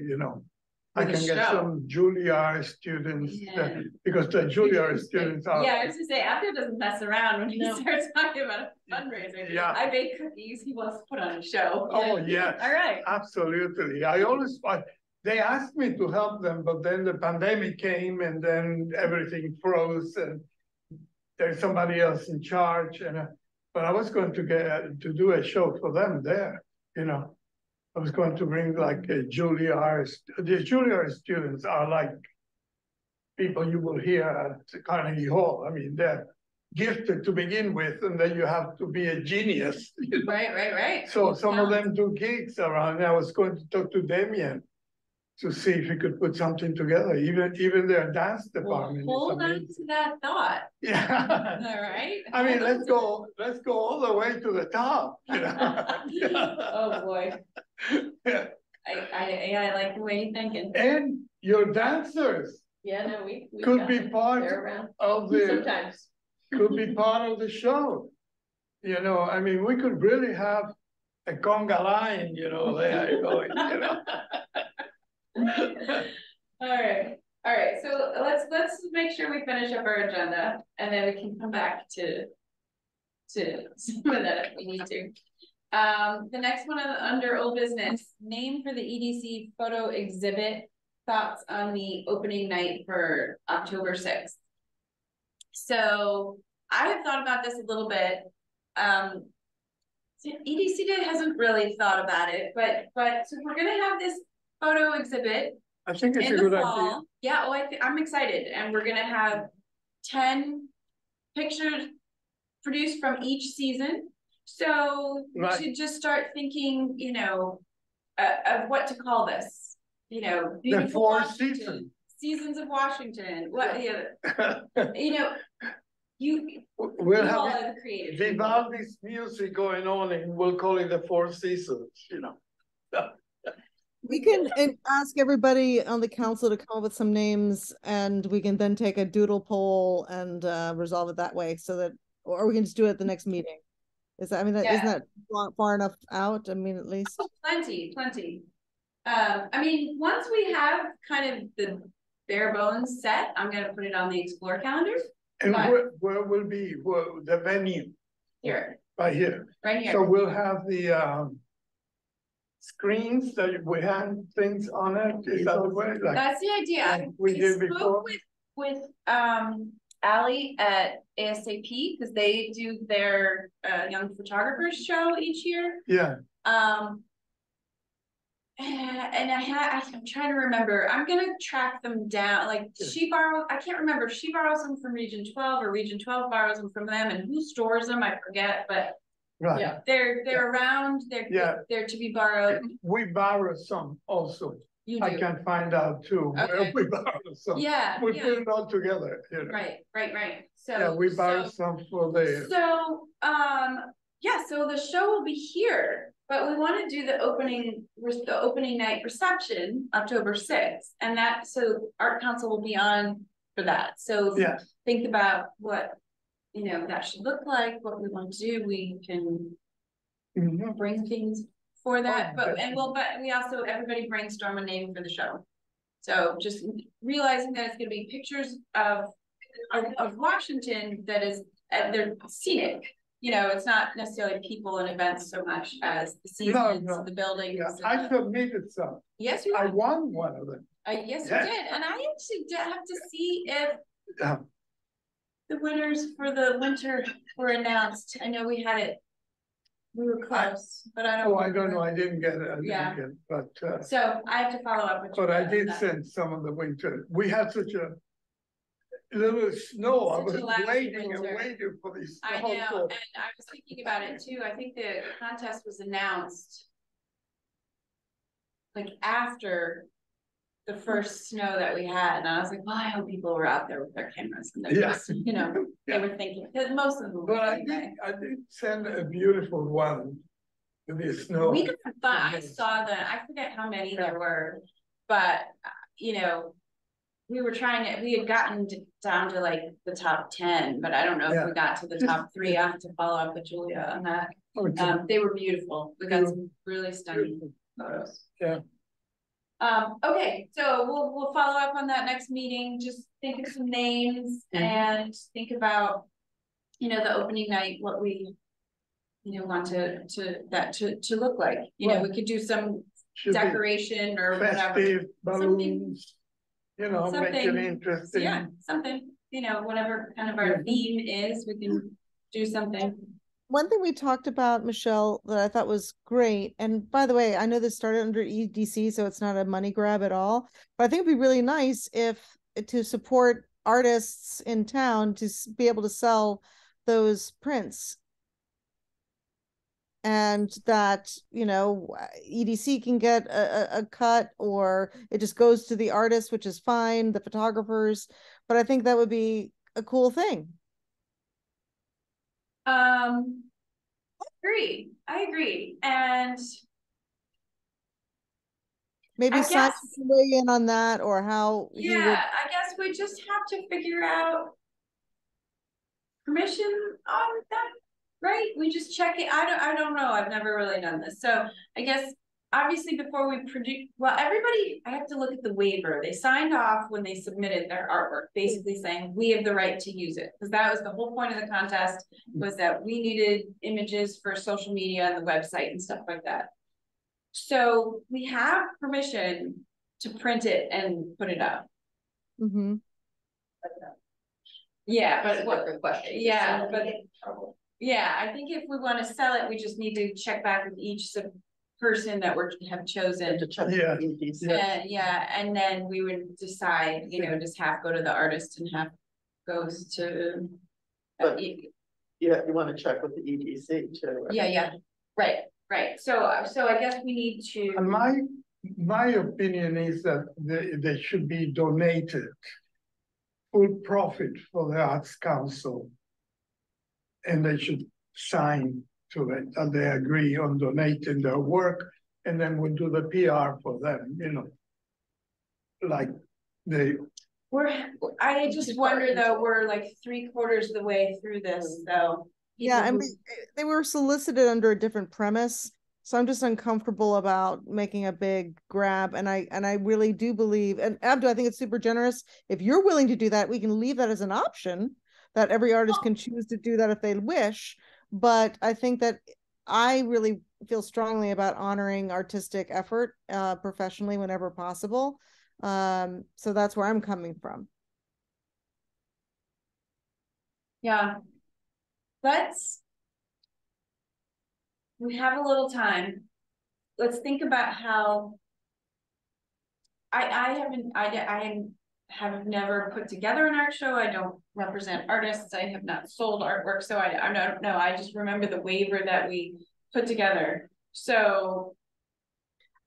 I With a can get show. some Juilliard students, Yeah. because the Juilliard students are. Yeah, I was gonna say, Abdo doesn't mess around when he No. starts talking about fundraising. Yeah. I bake cookies. He wants to put on a show. Oh, yes. All right. Absolutely. They asked me to help them, but then the pandemic came and then everything froze and there's somebody else in charge but I was going to do a show for them there, I was going to bring like a Juilliard. The Juilliard students are like people you will hear at Carnegie Hall. I mean, they're gifted to begin with, and then you have to be a genius. Right. So some of Talent. them do gigs around. I was going to talk to Damien to see if he could put something together. Even their dance Well, department. hold is on amazing. to that thought. Yeah. All right. I mean, let's go all the way to the top. Oh, boy. Yeah. I like the way you're thinking. And your dancers Yeah, no, we could got be them. part They're around of the sometimes. could be part of the show. I mean, we could really have a conga line, there going, All right, so let's make sure we finish up our agenda and then we can come back to some of that if we need to. The next one under old business, name for the EDC photo exhibit, thoughts on the opening night for October 6th. So I have thought about this a little bit. EDC hasn't really thought about it, but so we're gonna have this photo exhibit I think it's in a the good idea. fall. Yeah, I'm excited, and we're gonna have 10 pictures produced from each season. So we Right. should just start thinking, of what to call this. The Beautiful four Washington, seasons. Seasons of Washington. What you We'll all have are the creative people. Vivaldi's music going on and we'll call it the Four Seasons, We can ask everybody on the council to come up with some names, and we can then take a doodle poll and resolve it that way, so that, or we can just do it at the next meeting. Isn't that far enough out? I mean, at least. Plenty. I mean, once we have kind of the bare bones set, I'm gonna put it on the Explore calendar. And But- where will be the venue? Here, Right here. right here. So we'll have the screens that we have things on it. Is that the way? Like, That's the idea. like we did before? spoke with Ally at ASAP, because they do their young photographers show each year. yeah, And I'm trying to remember, I'm gonna track them down, like I can't remember if she borrows them from Region 12 or Region 12 borrows them from them, and who stores them, I forget, but right. Yeah. they're around, Yeah. they're to be borrowed. We borrow some also. You I do, can find out too, where Okay. we borrow some. yeah, We yeah, put it all together, you know. right, so. Yeah, we borrow so- some for the, So, yeah, so the show will be here, but we wanna do the opening night reception, October 6th. And that, so Art Council will be on for that, so. yes, Think about what, that should look like, what we want to do, we can mhm, bring things for that, Oh, but we also, everybody brainstorm a name for the show. So just realizing that it's gonna be pictures of Washington that is, they're scenic. It's not necessarily people and events so much as the seasons, no. the buildings. yeah, and I the- submitted some. Yes, you I have. won one of them. Yes, you Yes. did, and I actually did have to see if Yeah. the winners for the winter were announced. I know we had it. We were close, but I don't. Oh, I don't know, I didn't get it, Yeah. but, So I have to follow up with you. but I on did that. send some of the winter. We had such a little snow, I Such a was lousy waiting and winter. waiting for this. I snow know, to- and I was thinking about it too. I think the contest was announced like after the first snow that we had, and I was like, well, I hope people were out there with their cameras and they're Yeah. just, they were thinking, because most of them. But I anyway. did send a beautiful one with the snow. We could have thought, I saw I forget how many there were, but, we were we had gotten down to like the top 10, but I don't know if we got to the top 3. I have to follow up with Julia on that. Okay. They were beautiful. We got some really stunning photos. Yeah. Okay, so we'll follow up on that next meeting. Just think of some names and think about, the opening night, what we, want to look like. Right. We could do some Should be decoration or whatever. festive balloons, make it something- interesting. Yeah, something, whatever kind of our theme is, we can do something. One thing we talked about, Michelle, that I thought was great, and by the way, I know this started under EDC, so it's not a money grab at all, but I think it'd be really nice to support artists in town to be able to sell those prints. And that, EDC can get a cut, or it just goes to the artist, which is fine, the photographers, but I think that would be a cool thing. I agree, and Maybe I Simon guess- can weigh in on that, or how he would. yeah, I guess we just have to figure out permission on that, right? We just check it. I don't know. I've never really done this. So I guess obviously before we produce, everybody, I have to look at the waiver. They signed off when they submitted their artwork, basically saying we have the right to use it. Because that was the whole point of the contest, was that we needed images for social media and the website and stuff like that. So we have permission to print it and put it up. Mm-hmm. Yeah, That's but a what, different question. yeah, So- but yeah, I think if we want to sell it, we just need to check back with each person that have chosen. To check Yeah. the EDC. Yeah, and then we would decide, just half go to the artist and half goes to. But- Yeah, you wanna check with the EDC too. right? Yeah, right, so I guess we need And to, my opinion is that they should be donated. Full profit for the Arts Council. And they should sign to it, and they agree on donating their work, and then we'll do the PR for them, Like I just wonder though, we're like 3/4 of the way through this, so. Yeah, people and who- they were solicited under a different premise, so I'm just uncomfortable about making a big grab. And I really do believe, and Abdu, I think it's super generous. If you're willing to do that, we can leave that as an option, that every artist can choose to do that if they wish. But I think that I really feel strongly about honoring artistic effort professionally whenever possible. So that's where I'm coming from. Yeah. We have a little time. Let's think about how. I have never put together an art show. I don't represent artists. I have not sold artwork, so I don't know. I just remember the waiver that we put together. So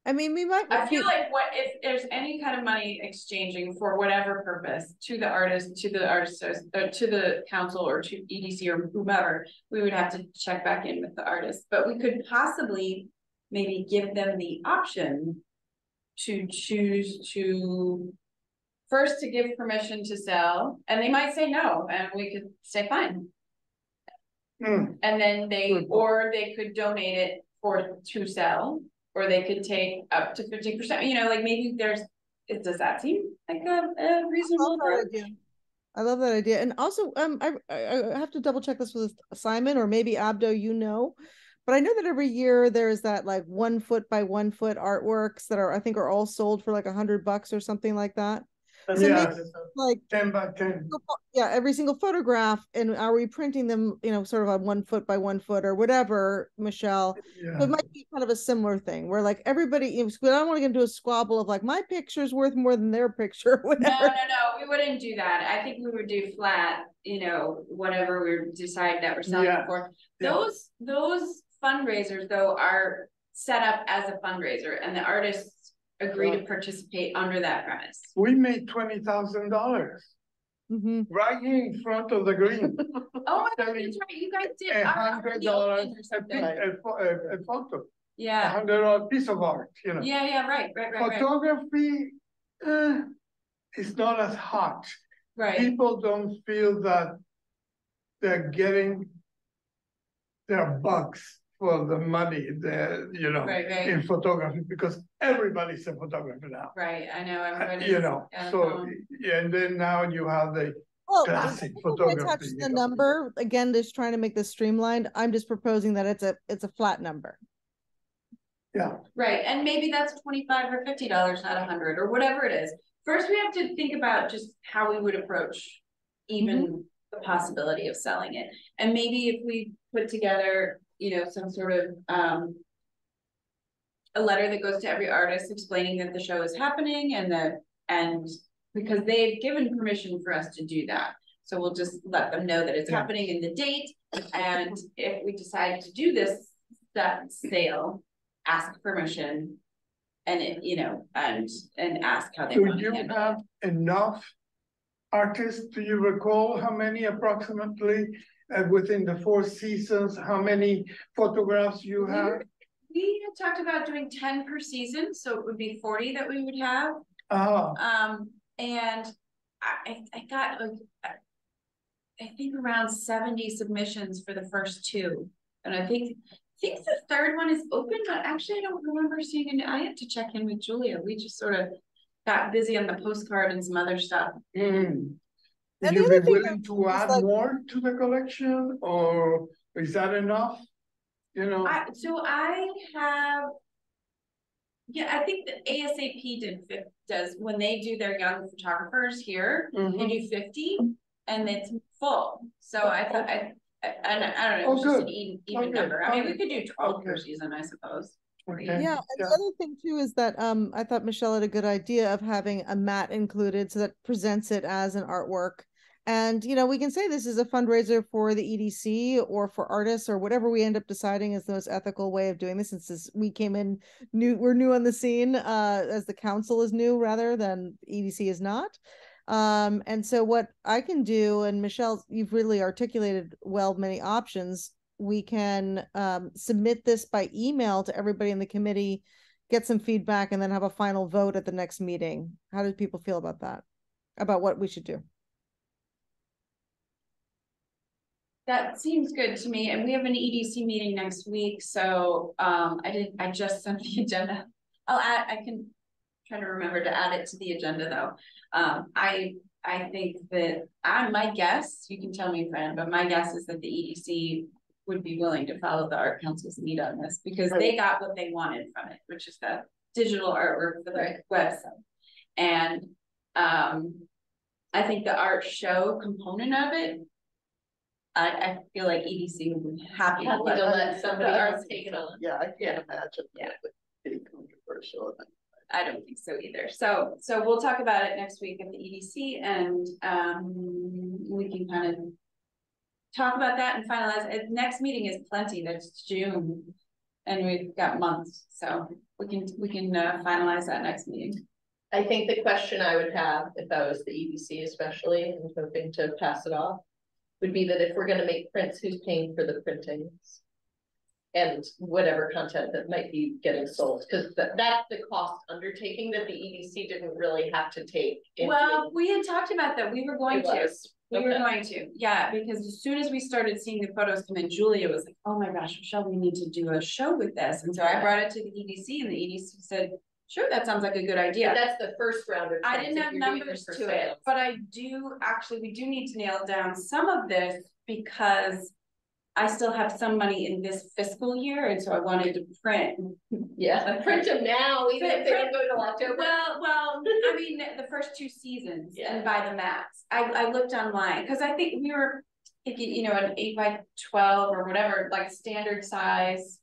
I mean, we might. I feel like what if there's any kind of money exchanging for whatever purpose to the artist, to the council, or to EDC or whomever, we would have to check back in with the artist. But we could possibly maybe give them the option to choose to first to give permission to sell, and they might say no, and we could say fine. And then or they could donate it to sell. Or they could take up to 50%, you know, like maybe does that seem like a reasonable idea? I love that idea. And also, I have to double check this with Simon or maybe Abdo, you know, but I know that every year there's that like 1 foot by 1 foot artworks that I think are all sold for like $100 or something like that. So maybe like 10 by 10. Yeah, every single photograph, and are we printing them, you know, sort of on 1 foot by 1 foot or whatever, Michelle? Yeah. So it might be kind of a similar thing where like everybody, you know, I don't want to get into a squabble of like my picture's worth more than their picture. Whatever. No, we wouldn't do that. I think we would do flat, you know, whatever we decide that we're selling for. Those fundraisers though are set up as a fundraiser, and the artists agree to participate under that premise. We made $20,000 right here in front of the green. Oh my God, that's right. You guys did $100 a photo. Yeah. $100 piece of art, you know. Yeah, right. Photography is not as hot. Right. People don't feel that they're getting their bucks for the money that, you know, in photography, because everybody's a photographer now. Right, I know everybody. You know, so and then now you have the classic photography. The number again, just trying to make this streamlined. I'm just proposing that it's a flat number. Yeah. Right, and maybe that's $25 or $50, not $100 or whatever it is. First, we have to think about just how we would approach even the possibility of selling it, and maybe if we put together, you know, some sort of a letter that goes to every artist explaining that the show is happening and because they've given permission for us to do that. So we'll just let them know that it's happening in the date. And if we decide to do that sale, ask permission and you know, and ask how they want to handle it. Do you have enough artists? Do you recall how many approximately? Within the 4 seasons, how many photographs you have? We had talked about doing 10 per season, so it would be 40 that we would have. And I got I think around 70 submissions for the first 2, and I think the third one is open, but actually I don't remember seeing it. I had to check in with Julia. We just sort of got busy on the postcard and some other stuff. Would you be willing to add more to the collection, or is that enough? You know. I have. Yeah, I think the ASAP does when they do their young photographers here. They do 50, and it's full. So I thought I don't know. It's just an even number. I mean, we could do 12 per season, I suppose. Yeah, and the other thing too is that I thought Michelle had a good idea of having a mat included, so that presents it as an artwork. And, you know, we can say this is a fundraiser for the EDC or for artists or whatever we end up deciding is the most ethical way of doing this, since we came in we're new on the scene, as the council is new rather than EDC is not. And so what I can do, and Michelle, you've really articulated well many options. We can submit this by email to everybody in the committee, get some feedback, and then have a final vote at the next meeting. How do people feel about that? About what we should do? That seems good to me, and we have an EDC meeting next week, so I just sent the agenda. I can try to remember to add it to the agenda though. I think that my guess, you can tell me, Fran, but my guess is that the EDC would be willing to follow the Art Council's lead on this, because they got what they wanted from it, which is the digital artwork for the website. And I think the art show component of it, I feel like EDC would be happy to let somebody else take it on. Yeah, I can't imagine that would be controversial. I don't think so either. So we'll talk about it next week at the EDC, and we can kind of talk about that and finalize. Next meeting is plenty. That's June. And we've got months, so we can finalize that next meeting. I think the question I would have, if I was the EDC especially, and hoping to pass it off, would be that if we're gonna make prints, who's paying for the printings? And whatever content that might be getting sold, because that's the cost undertaking that the EDC didn't really have to take. Well, we had talked about that, we were going to. We were Okay. going to, yeah, because as soon as we started seeing the photos come in, Julia was like, oh my gosh, Michelle, we need to do a show with this. And so I brought it to the EDC and the EDC said, sure, that sounds like a good idea. But that's the first round of. I prints, didn't if have you're doing numbers for to it, sales. but I do, actually, we do need to nail down some of this because I still have some money in this fiscal year, and so I wanted to print. Yeah, print them now, even if they don't go till October. Well, I mean, the first 2 seasons and buy the mats. I looked online, because I think we were thinking, you know, an 8x12 or whatever, like standard size.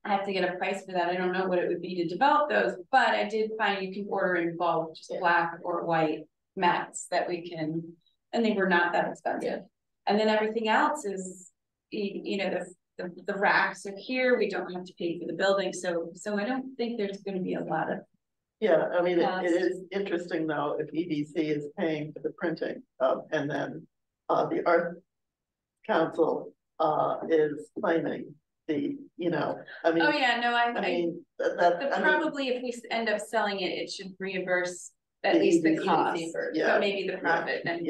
I have to get a price for that. I don't know what it would be to develop those, but I did find you can order in bulk, just black or white mats that we can, and they were not that expensive. And then everything else is, you know, the racks are here. We don't have to pay for the building, so I don't think there's going to be a lot of. Yeah, I mean, it is interesting though, if EDC is paying for the printing, and then, the Art Council, is claiming the, you know, I mean. Oh, yeah, no, I mean, probably if we end up selling it, it should reimburse at least the cost, but maybe the profit, and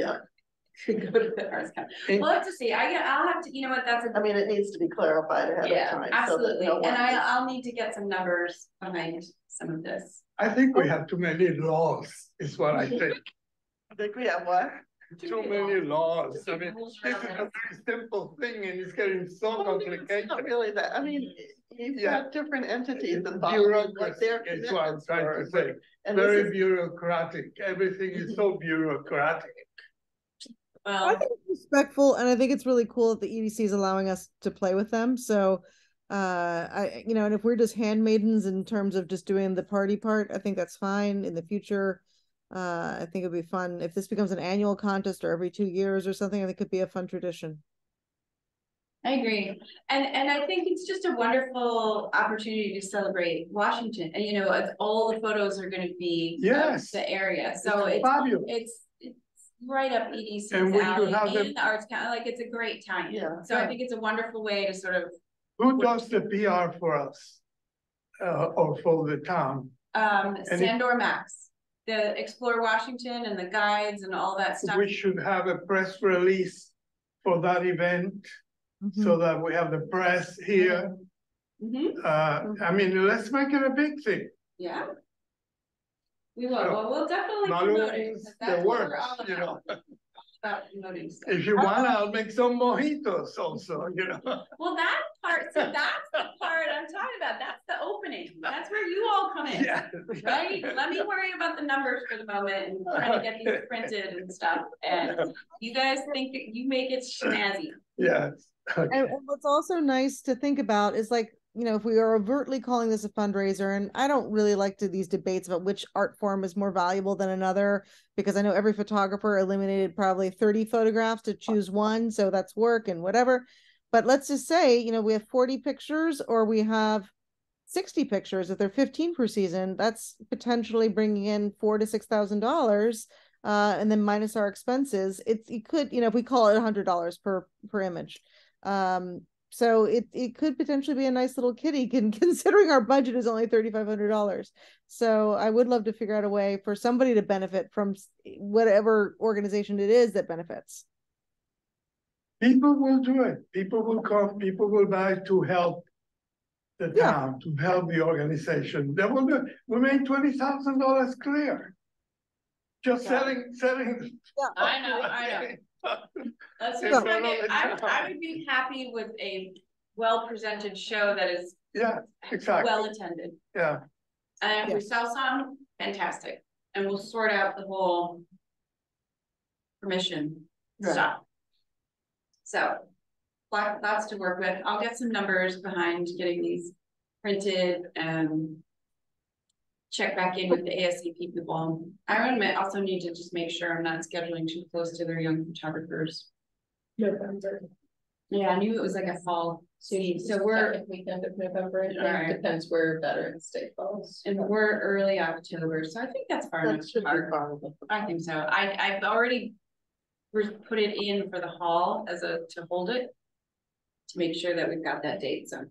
could go to the Arts Council. We'll have to see. I'll have to, you know what, that's I mean, it needs to be clarified ahead of time. Absolutely, So and I'll need to get some numbers behind some of this. I think we have too many laws, is what I think. I think we have what? Too many laws. I mean, this is a very simple thing and it's getting so complicated. It's not really that, I mean, you've got different entities involved. Bureaucracy is what I'm trying to say. Very bureaucratic. Everything is so bureaucratic. Well, I think it's respectful, and I think it's really cool that the EDC is allowing us to play with them. So, you know, and if we're just handmaidens in terms of just doing the party part, I think that's fine in the future. I think it'd be fun if this becomes an annual contest or every 2 years or something. I think it could be a fun tradition. I agree, and I think it's just a wonderful opportunity to celebrate Washington, and you know, all the photos are going to be of the area, so it's fabulous. It's right up EDC's and alley and the Arts Council. Like, it's a great time. Yeah. So I think it's a wonderful way to sort of. Who does the PR for us, or for the town? Sandor Max, the Explore Washington and the guides and all that stuff. We should have a press release for that event, so that we have the press here. I mean, let's make it a big thing. Yeah. We will. Well, we'll definitely promote it. The works, you know. About promoting stuff. If you want, I'll make some mojitos also, you know. Well, that part, so that's the part I'm talking about. That's the opening. That's where you all come in. Yeah. Right? Let me worry about the numbers for the moment and trying to get these printed and stuff. And you guys think that you make it snazzy. Yes. Okay. And what's also nice to think about is, like, you know, if we are overtly calling this a fundraiser, and I don't really like these debates about which art form is more valuable than another, because I know every photographer eliminated probably 30 photographs to choose one, so that's work and whatever. But let's just say, you know, we have 40 pictures or we have 60 pictures. If they're 15 per season, that's potentially bringing in $4,000 to $6,000, and then minus our expenses. It could, you know, if we call it $100 per image. So it could potentially be a nice little kitty, considering our budget is only $3,500. So I would love to figure out a way for somebody to benefit from whatever organization it is that benefits. People will do it. People will come. People will buy to help the town, to help the organization. They will do. We made $20,000 clear. Just selling. Yeah. I know. Let's just I would be happy with a well-presented show that is exactly well attended. Yeah. And if we sell some, fantastic. And we'll sort out the whole permission stuff. So lots to work with. I'll get some numbers behind getting these printed and check back in with the ASCP people. I also need to just make sure I'm not scheduling too close to their young photographers. Yeah, I knew it was like a fall city, so we're, Second weekend of November, it Alright. depends where Veterans Day falls. and we're early October, so I think that's far enough That should to be park. part of it. I think so. I've already put it in for the hall as to hold it, to make sure that we've got that date, so.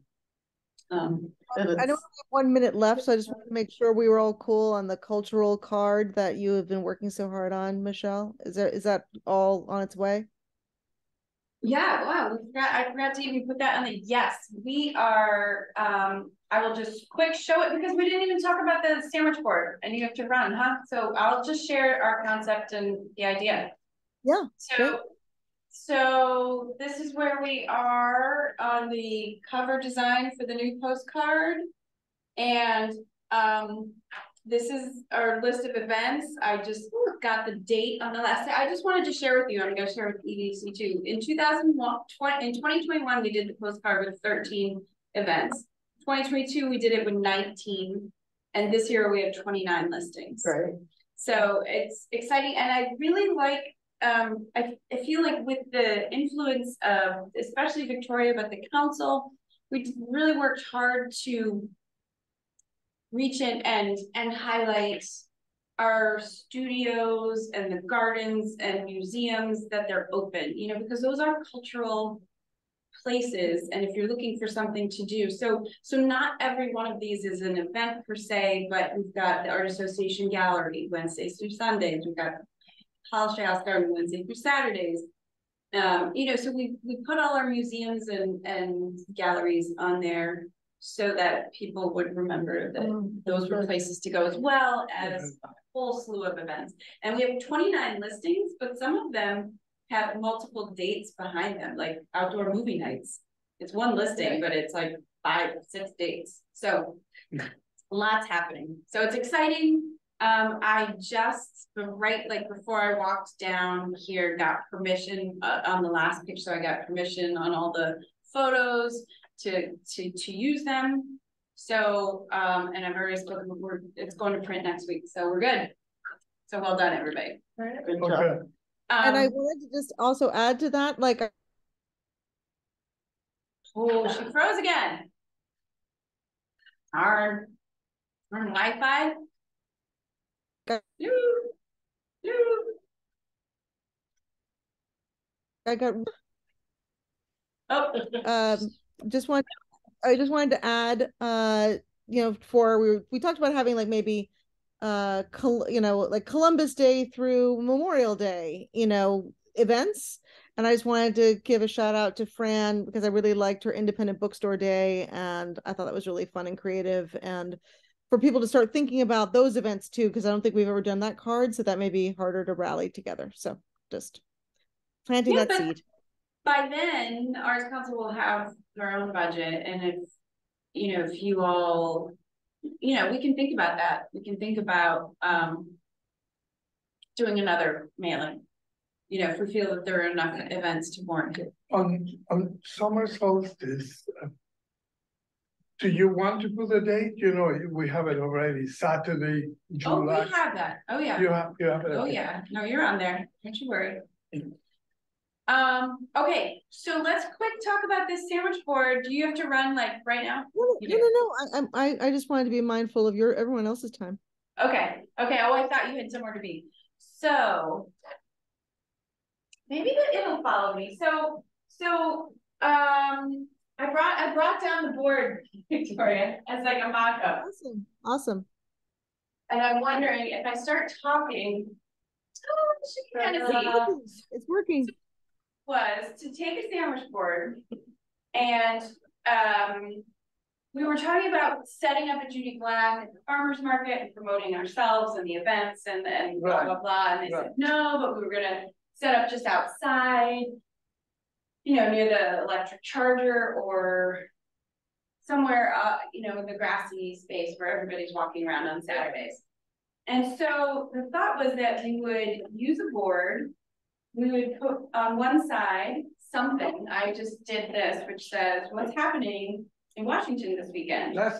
And I know we have it's, 1 minute left, so I just want to make sure we were all cool on the cultural card that you have been working so hard on, Michelle. Is that all on its way? Yeah, wow, I forgot to even put that on the, yes, we are, I will just quick show it because we didn't even talk about the sandwich board and you have to run, huh? So I'll just share our concept and the idea. Yeah, great. So this is where we are on the cover design for the new postcard. And this is our list of events. I just got the date on the last. I just wanted to share with you. I'm going to share with EDC too. In 2021, we did the postcard with 13 events. 2022, we did it with 19, and this year we have 29 listings. right, So it's exciting, and I really like. I feel like with the influence of especially Victoria, but the council, we really worked hard to reach in and highlight our studios and the gardens and museums that they're open, you know, because those are cultural places. And if you're looking for something to do, so not every one of these is an event per se, but we've got the Art Association Gallery Wednesdays through Sundays. We've got Hollis House Garden Wednesday through Saturdays. You know, so we put all our museums and galleries on there so that people would remember that those were places to go, as well as a whole slew of events. And we have 29 listings, but some of them have multiple dates behind them, like outdoor movie nights. It's one listing, but it's like 5, 6 dates. So lots happening. So it's exciting. I just like before I walked down here, got permission on the last picture. So I got permission on all the photos to use them. So and I've already spoken before, it's going to print next week, so we're good. So well done, everybody. good job. Okay, And I wanted to just also add to that, like, Oh, she froze again. Our Wi-Fi. I got Oh, I just wanted to add, you know, we talked about having like maybe you know, like Columbus Day through Memorial Day, you know, events. And I just wanted to give a shout out to Fran because I really liked her independent bookstore day, and I thought that was really fun and creative, and for people to start thinking about those events too, because I don't think we've ever done that card, so that may be harder to rally together. So just planting that seed. By then, Arts Council will have their own budget, and if you know, if you all, you know, we can think about that. We can think about doing another mailing. You know, if we feel that there are enough events to warrant it. on summer solstice, do you want to put a date? You know, we have it already, Saturday, Oh, July. we have that. Oh yeah. You have it. Oh yeah. No, you're on there. Don't you worry. Okay, so let's quick talk about this sandwich board. Do you have to run like right now? No. I just wanted to be mindful of everyone else's time. Okay. Oh, I thought you had somewhere to be. So maybe it'll follow me. So I brought down the board, Victoria, as like a mock-up. Awesome. And I'm wondering if I start talking, she can kind of see. It's working. Was to take a sandwich board and we were talking about setting up a Judy Black at the farmers market and promoting ourselves and the events and blah blah blah, and they said no, but we were gonna set up just outside, you know, near the electric charger or somewhere you know, in the grassy space where everybody's walking around on Saturdays. And so the thought was that we would use a board. We would put on one side something. I just did this, which says what's happening in Washington this weekend. I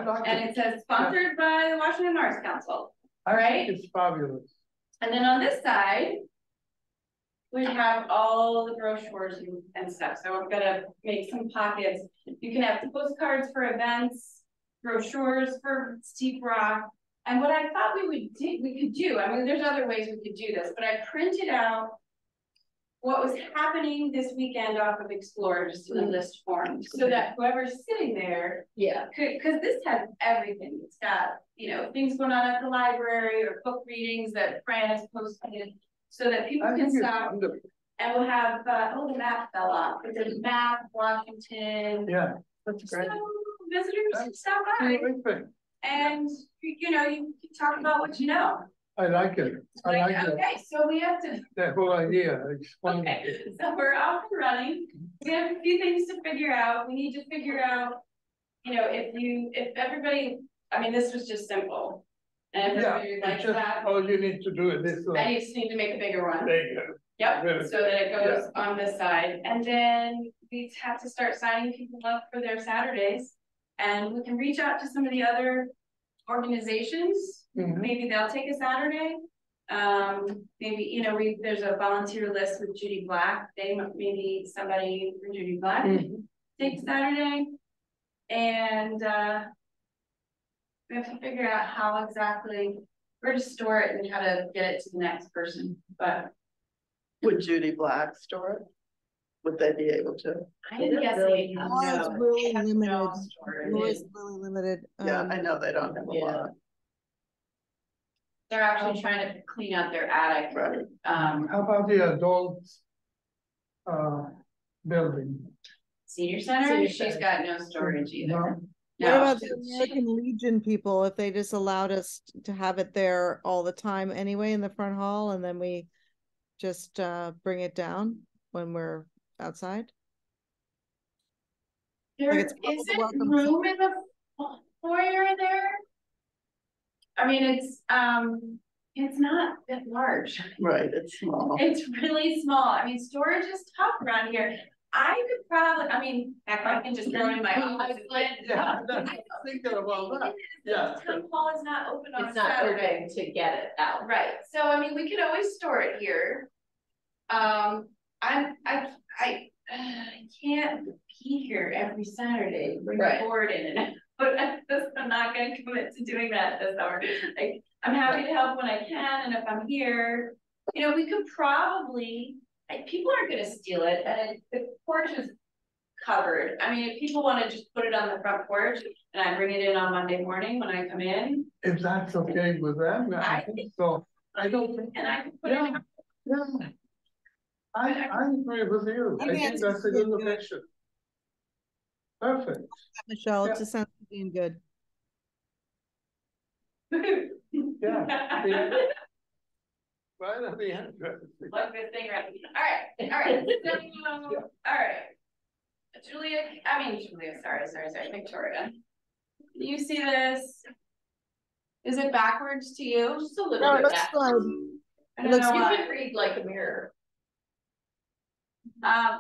like and it says sponsored by the Washington Arts Council. I think it's fabulous. And then on this side, we have all the brochures and stuff, so I'm gonna make some pockets. You can have postcards for events, brochures for Steep Rock. And what I thought we could do, I mean, there's other ways we could do this, but I printed out what was happening this weekend off of Explorer, just in a list form, so that whoever's sitting there, Yeah. because this has everything. It's got, you know, things going on at the library or book readings that Fran has posted, so that people can stop. And we'll have, oh, the map fell off. There's a map, Washington. Yeah, So visitors can stop by. terrific. And, you know, you can talk about what you know. I like it. I like it. Okay, so we have to, The whole idea. It's fun. okay, so we're off and running. We have a few things to figure out. We need to figure out, you know, if everybody, I mean, this was just simple. And if Yeah, everybody likes it's just, that, all you need to do is this. I just need to make a bigger one. There you go. Yep, Really? so that it goes on this side, and then we have to start signing people up for their Saturdays. And we can reach out to some of the other organizations, Mhm. maybe they'll take a Saturday. Maybe, you know, there's a volunteer list with Judy Black, maybe somebody from Judy Black take Saturday. And we have to figure out how exactly, where to store it and how to get it to the next person, but. Would Judy Black store it? Would they be able to? I'm guessing Laura's no. really They have limited. no storage. Laura's really limited. Yeah, I know they don't have a Yeah. lot. They're actually trying to clean out their attic. Right. How about the adult building? Senior center, Senior she's center. got no storage either. No? What No, about the she- American Legion people, if they just allowed us to have it there all the time anyway in the front hall, and then we just bring it down when we're outside? There it's probably isn't welcome. room in the foyer there. I mean, it's not that large. Right, it's small. It's really small. I mean, storage is tough around here. I could probably, I mean, heck, I can just throw it in my office. Yeah, that's thinking about that. Yeah. Town hall is not open on It's not Saturday. open to get it out. Right, so I mean, we could always store it here. I can't be here every Saturday, bring a Right. board in and out. But I'm not gonna commit to doing that this summer. Like, I'm happy to help when I can, and if I'm here, you know, we could probably, like, people aren't gonna steal it, and the porch is covered. I mean, if people wanna just put it on the front porch, and I bring it in on Monday morning when I come in, If that's okay with them, I think so. I don't think, and I can put it in. yeah. I agree with you. I think think it's that's a good good. location. Perfect. Michelle, it Yeah. just sounds being good. Yeah. Right at the entrance. Plug this thing right. All right. So, all right. Julia, sorry, Victoria. You see this? Is it backwards to you? Just a little No, it bit looks back. fine. I don't looks know You why. can read like a mirror. I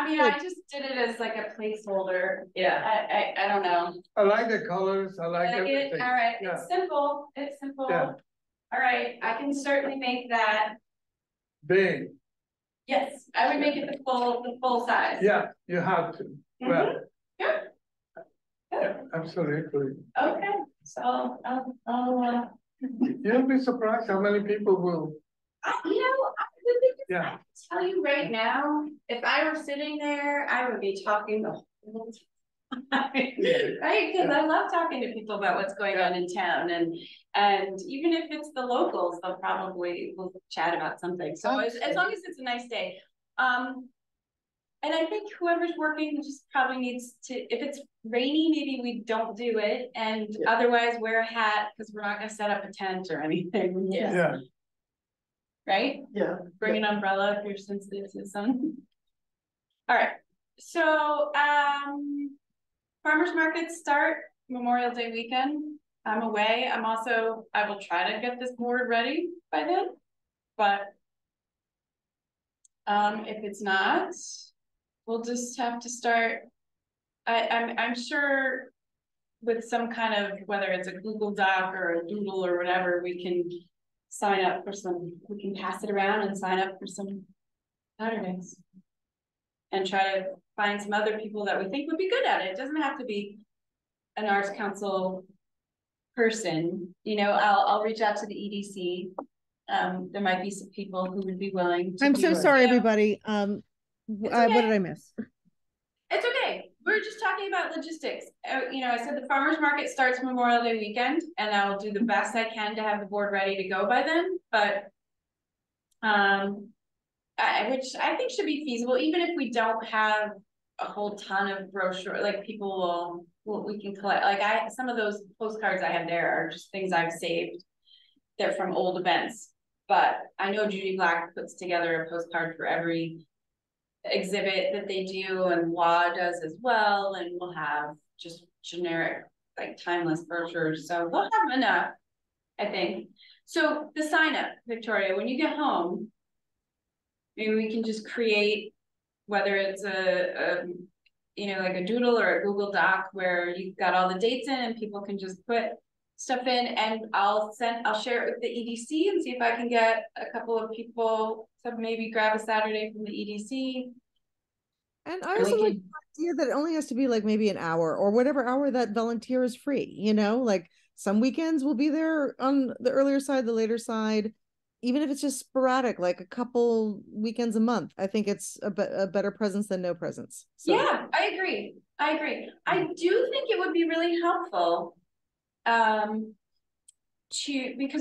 mean, I just did it as like a placeholder. Yeah. I don't know. I like the colors, I like Like it, everything. all right, Yeah. it's simple, Yeah. All right, I can certainly make that. Big, Yes, I would make it the full size. yeah, you have to. Well, Good. yeah, absolutely. Okay, so I'll You'll be surprised how many people will, I would think I yeah. can tell you right now, if I were sitting there, I would be talking the whole time. Right, because I love talking to people about what's going on in town, and even if it's the locals, they'll probably will chat about something. So as long as it's a nice day. And I think whoever's working just probably needs to, if it's rainy, maybe we don't do it, and otherwise wear a hat, because we're not gonna set up a tent or anything. Yeah, Right? Yeah. Bring an umbrella if you're sensitive to the sun. All right, so farmers markets start Memorial Day weekend. I'm away. I will try to get this board ready by then, but if it's not, we'll just have to start. I'm sure with some kind of, whether it's a Google Doc or a Doodle or whatever, we can sign up for we can pass it around and sign up for some Saturdays. And try to find some other people that we think would be good at it. It doesn't have to be an arts council person, you know. I'll reach out to the EDC. There might be some people who would be willing to. I'm so sorry, everybody. Okay. What did I miss? It's okay. We're just talking about logistics. You know, I said the farmers market starts Memorial Day weekend, and I'll do the best I can to have the board ready to go by then. But which I think should be feasible, even if we don't have a whole ton of brochure, like people we can collect. Like some of those postcards I have there are just things I've saved. They're from old events, but I know Judy Black puts together a postcard for every exhibit that they do, and WA does as well, and we'll have just generic, like timeless brochures. So we'll have enough, I think. So the sign up, Victoria, when you get home, maybe we can just create, whether it's a you know, like a doodle or a Google Doc where you've got all the dates in and people can just put stuff in, and I'll share it with the EDC and see if I can get a couple of people to maybe grab a Saturday from the EDC. And I also like the idea that it only has to be like maybe an hour or whatever hour that volunteer is free, you know, like some weekends we'll be there on the earlier side, the later side, even if it's just sporadic, like a couple weekends a month. I think it's a better presence than no presence. So. Yeah, I agree. I do think it would be really helpful because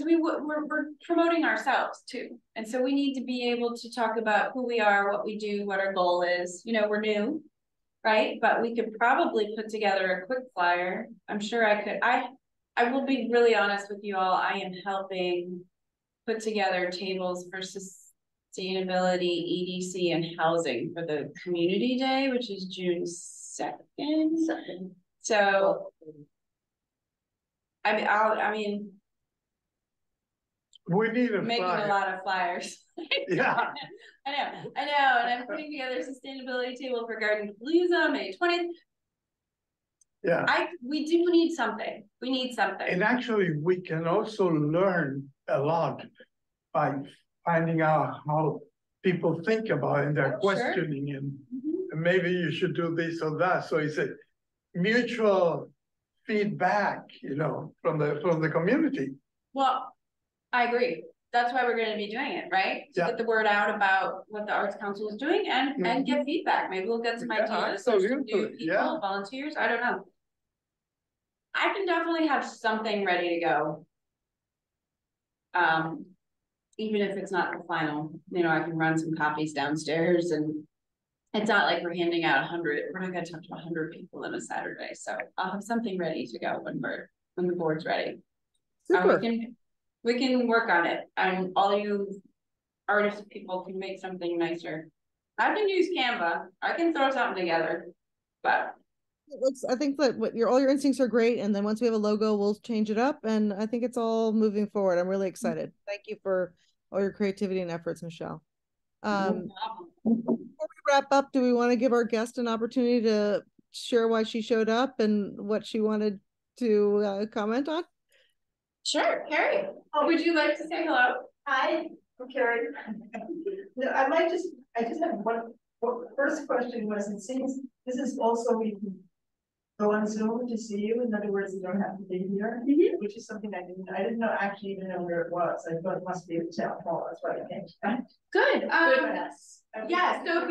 we're promoting ourselves too, and so we need to be able to talk about who we are, what we do, what our goal is. You know, we're new, right? But we could probably put together a quick flyer. I'm sure I could. I will be really honest with you all. I am helping put together tables for sustainability, EDC, and housing for the community day, which is June 2nd. So I mean, we need a making flyer. a lot of flyers. Yeah. I know, and I'm putting together a sustainability table for Garden Palooza, May 20th. Yeah. We do need something. We need something. And actually, we can also learn a lot by finding out how people think about it and they're questioning sure. And maybe you should do this or that. So it's a mutual feedback, you know, from the community. Well, I agree. That's why we're going to be doing it, right? To get the word out about what the Arts Council is doing and get feedback. Maybe we'll get some ideas. Some new people, volunteers. I don't know. I can definitely have something ready to go. Even if it's not the final, you know, I can run some copies downstairs, and it's not like we're handing out 100. We're not going to talk to 100 people on a Saturday, so I'll have something ready to go when the board's ready. We can work on it, and all you artist people can make something nicer. I can use Canva. I can throw something together, but I think that all your instincts are great, and then once we have a logo, we'll change it up, and I think it's all moving forward. I'm really excited. Thank you for all your creativity and efforts, Michelle. Before we wrap up, do we want to give our guest an opportunity to share why she showed up and what she wanted to comment on? Sure, Carrie. Would you like to say hello? Hi, I'm Carrie. No, I just have one. First question was, it seems this is also, we can go on Zoom to see you. In other words, you don't have to be here, which is something I didn't know actually even know where it was. I thought it must be at the town hall. That's why I came. Good. Yeah. So if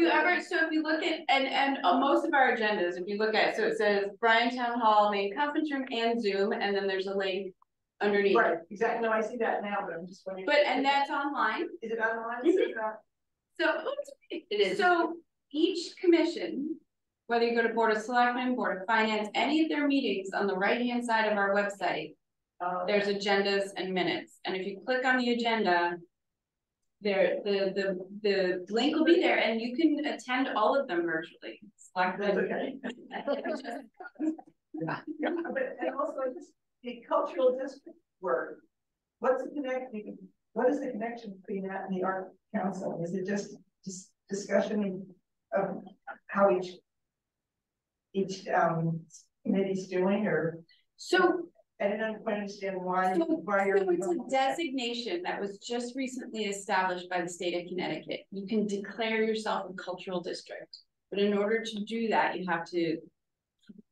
you look at and most of our agendas, if you look at, so it says Bryan Town Hall, main conference room, and Zoom, and then there's a link underneath. Right. Exactly. No, I see that now, but I'm just wondering. And that's online. Is it online? It is. So each commission, whether you go to Board of Selectmen, Board of Finance, any of their meetings, on the right-hand side of our website, there's agendas and minutes. And if you click on the agenda, the link will be there, and you can attend all of them virtually. That's okay. And also just the cultural district work. What's the connection? What is the connection between that and the Art Council? Is it just discussion of how each committee's doing, or? So I didn't quite understand why, So why you're. it's a designation that was just recently established by the state of Connecticut. You can declare yourself a cultural district, but in order to do that, you have to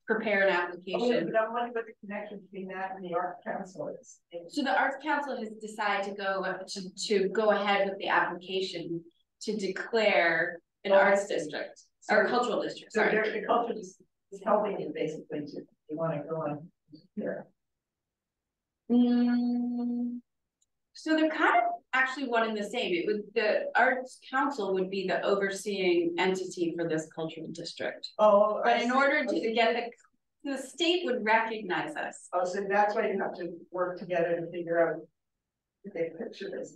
prepare an Oh, application. but I'm wondering what the connection between that and the art council is. So the Arts Council has decided to go ahead with the application to declare an arts district or cultural district. So Sorry. the culture is helping you basically to, you want to go on here. So they're kind of actually one and the same. It would, the Arts Council would be the overseeing entity for this cultural district. Oh. But in order to get the state would recognize us. Oh, so that's why you have to work together to figure out if they picture this,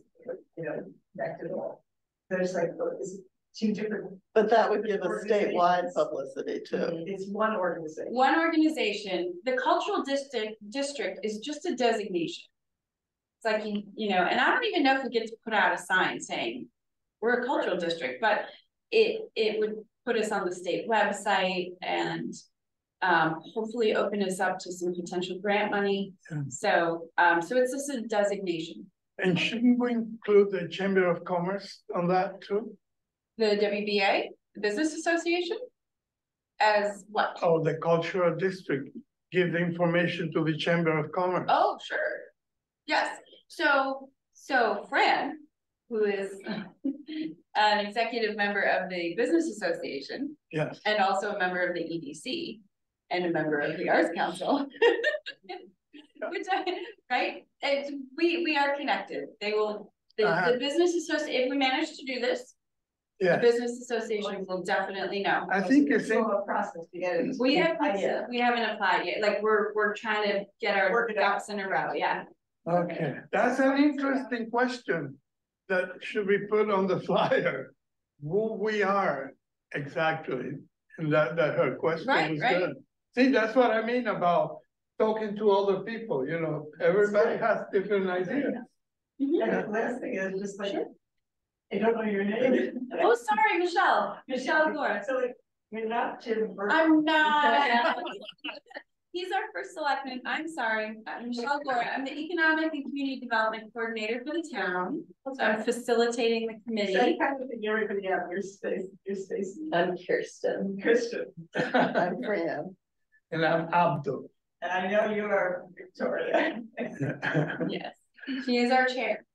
you know, connect it all. There's like, it's two different. But that would give us statewide Organizations. publicity too. It's one organization. One organization, the cultural district is just a designation. It's like, you know, and I don't even know if we get to put out a sign saying we're a cultural district, but it would put us on the state website and hopefully open us up to some potential grant money. So it's just a designation. And shouldn't we include the Chamber of Commerce on that too? The WBA, the Business Association, as what? Oh, the cultural district, give the information to the Chamber of Commerce. Oh, sure. Yes. So Fran, who is an executive member of the Business Association Yes. and also a member of the EDC and a member of the Arts Council, which right? We are connected. They will, the Business Association, if we manage to do this, Yeah. the Business Association will definitely know. I think it's in, a process to get it. We haven't applied yet. Like we're trying to get our ducks in a row. Yeah. okay, that's an interesting question that should be put on the flyer. Who we are exactly, and that her question Right, was right. good. See, that's what I mean about talking to other people, you know, everybody has different ideas. Mhm. And the last thing is just like, I don't know your name. Oh, sorry, Michelle Gore. So like, you're not Jim Burke. I'm not. He's our first selectman. I'm sorry. I'm Michelle Gore. I'm the Economic and Community Development Coordinator for the town. So I'm facilitating the So committee. I kind of think everybody out your space, I'm Kirsten. Christian, I'm Fran. And I'm Abdul. and I know you are Victoria. Yes, she is our chair.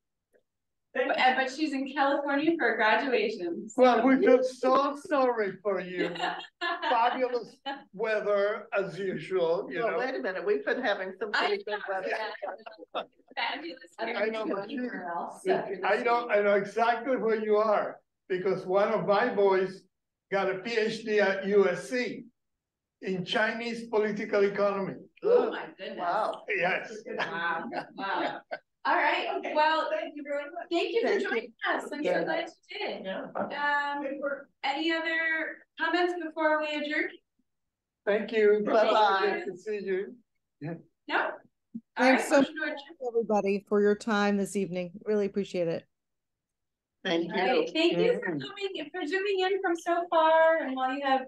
But she's in California for graduation. Well, we feel so sorry for you. Fabulous weather as usual, you Well, know. wait a minute, we've been having some pretty good weather. Fabulous. I know, but I know exactly where you are, because one of my boys got a PhD at USC in Chinese political economy. Oh my goodness. Wow. Yes. Wow. Wow. All right. Well, Thank you very much. thank you for Thank you. joining us. I'm so Yeah. glad you did. Yeah. Good work. Any other comments before we adjourn? Thank you. Bye-bye. Good to see you. No? All Thanks right, so motion to adjourn. Everybody for your time this evening. Really appreciate it. Thank All you. right, thank you for coming, for zooming in from so far, and while you have,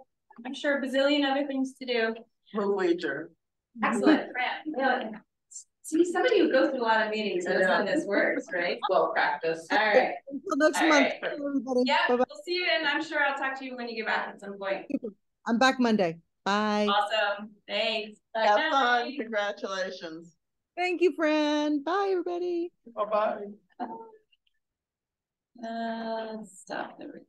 I'm sure, a bazillion other things to do. We'll wager. Excellent, Fran. Really. See, somebody who goes through a lot of meetings knows how this works, right? Well practiced. All right. Until next All month, right. everybody. Yeah, Bye-bye. we'll see you, and I'm sure I'll talk to you when you get back at some point. I'm back Monday. Bye. Awesome. Thanks. Have Bye. fun. Congratulations. Thank you, Fran. Bye, everybody. Bye-bye. Stop the recording.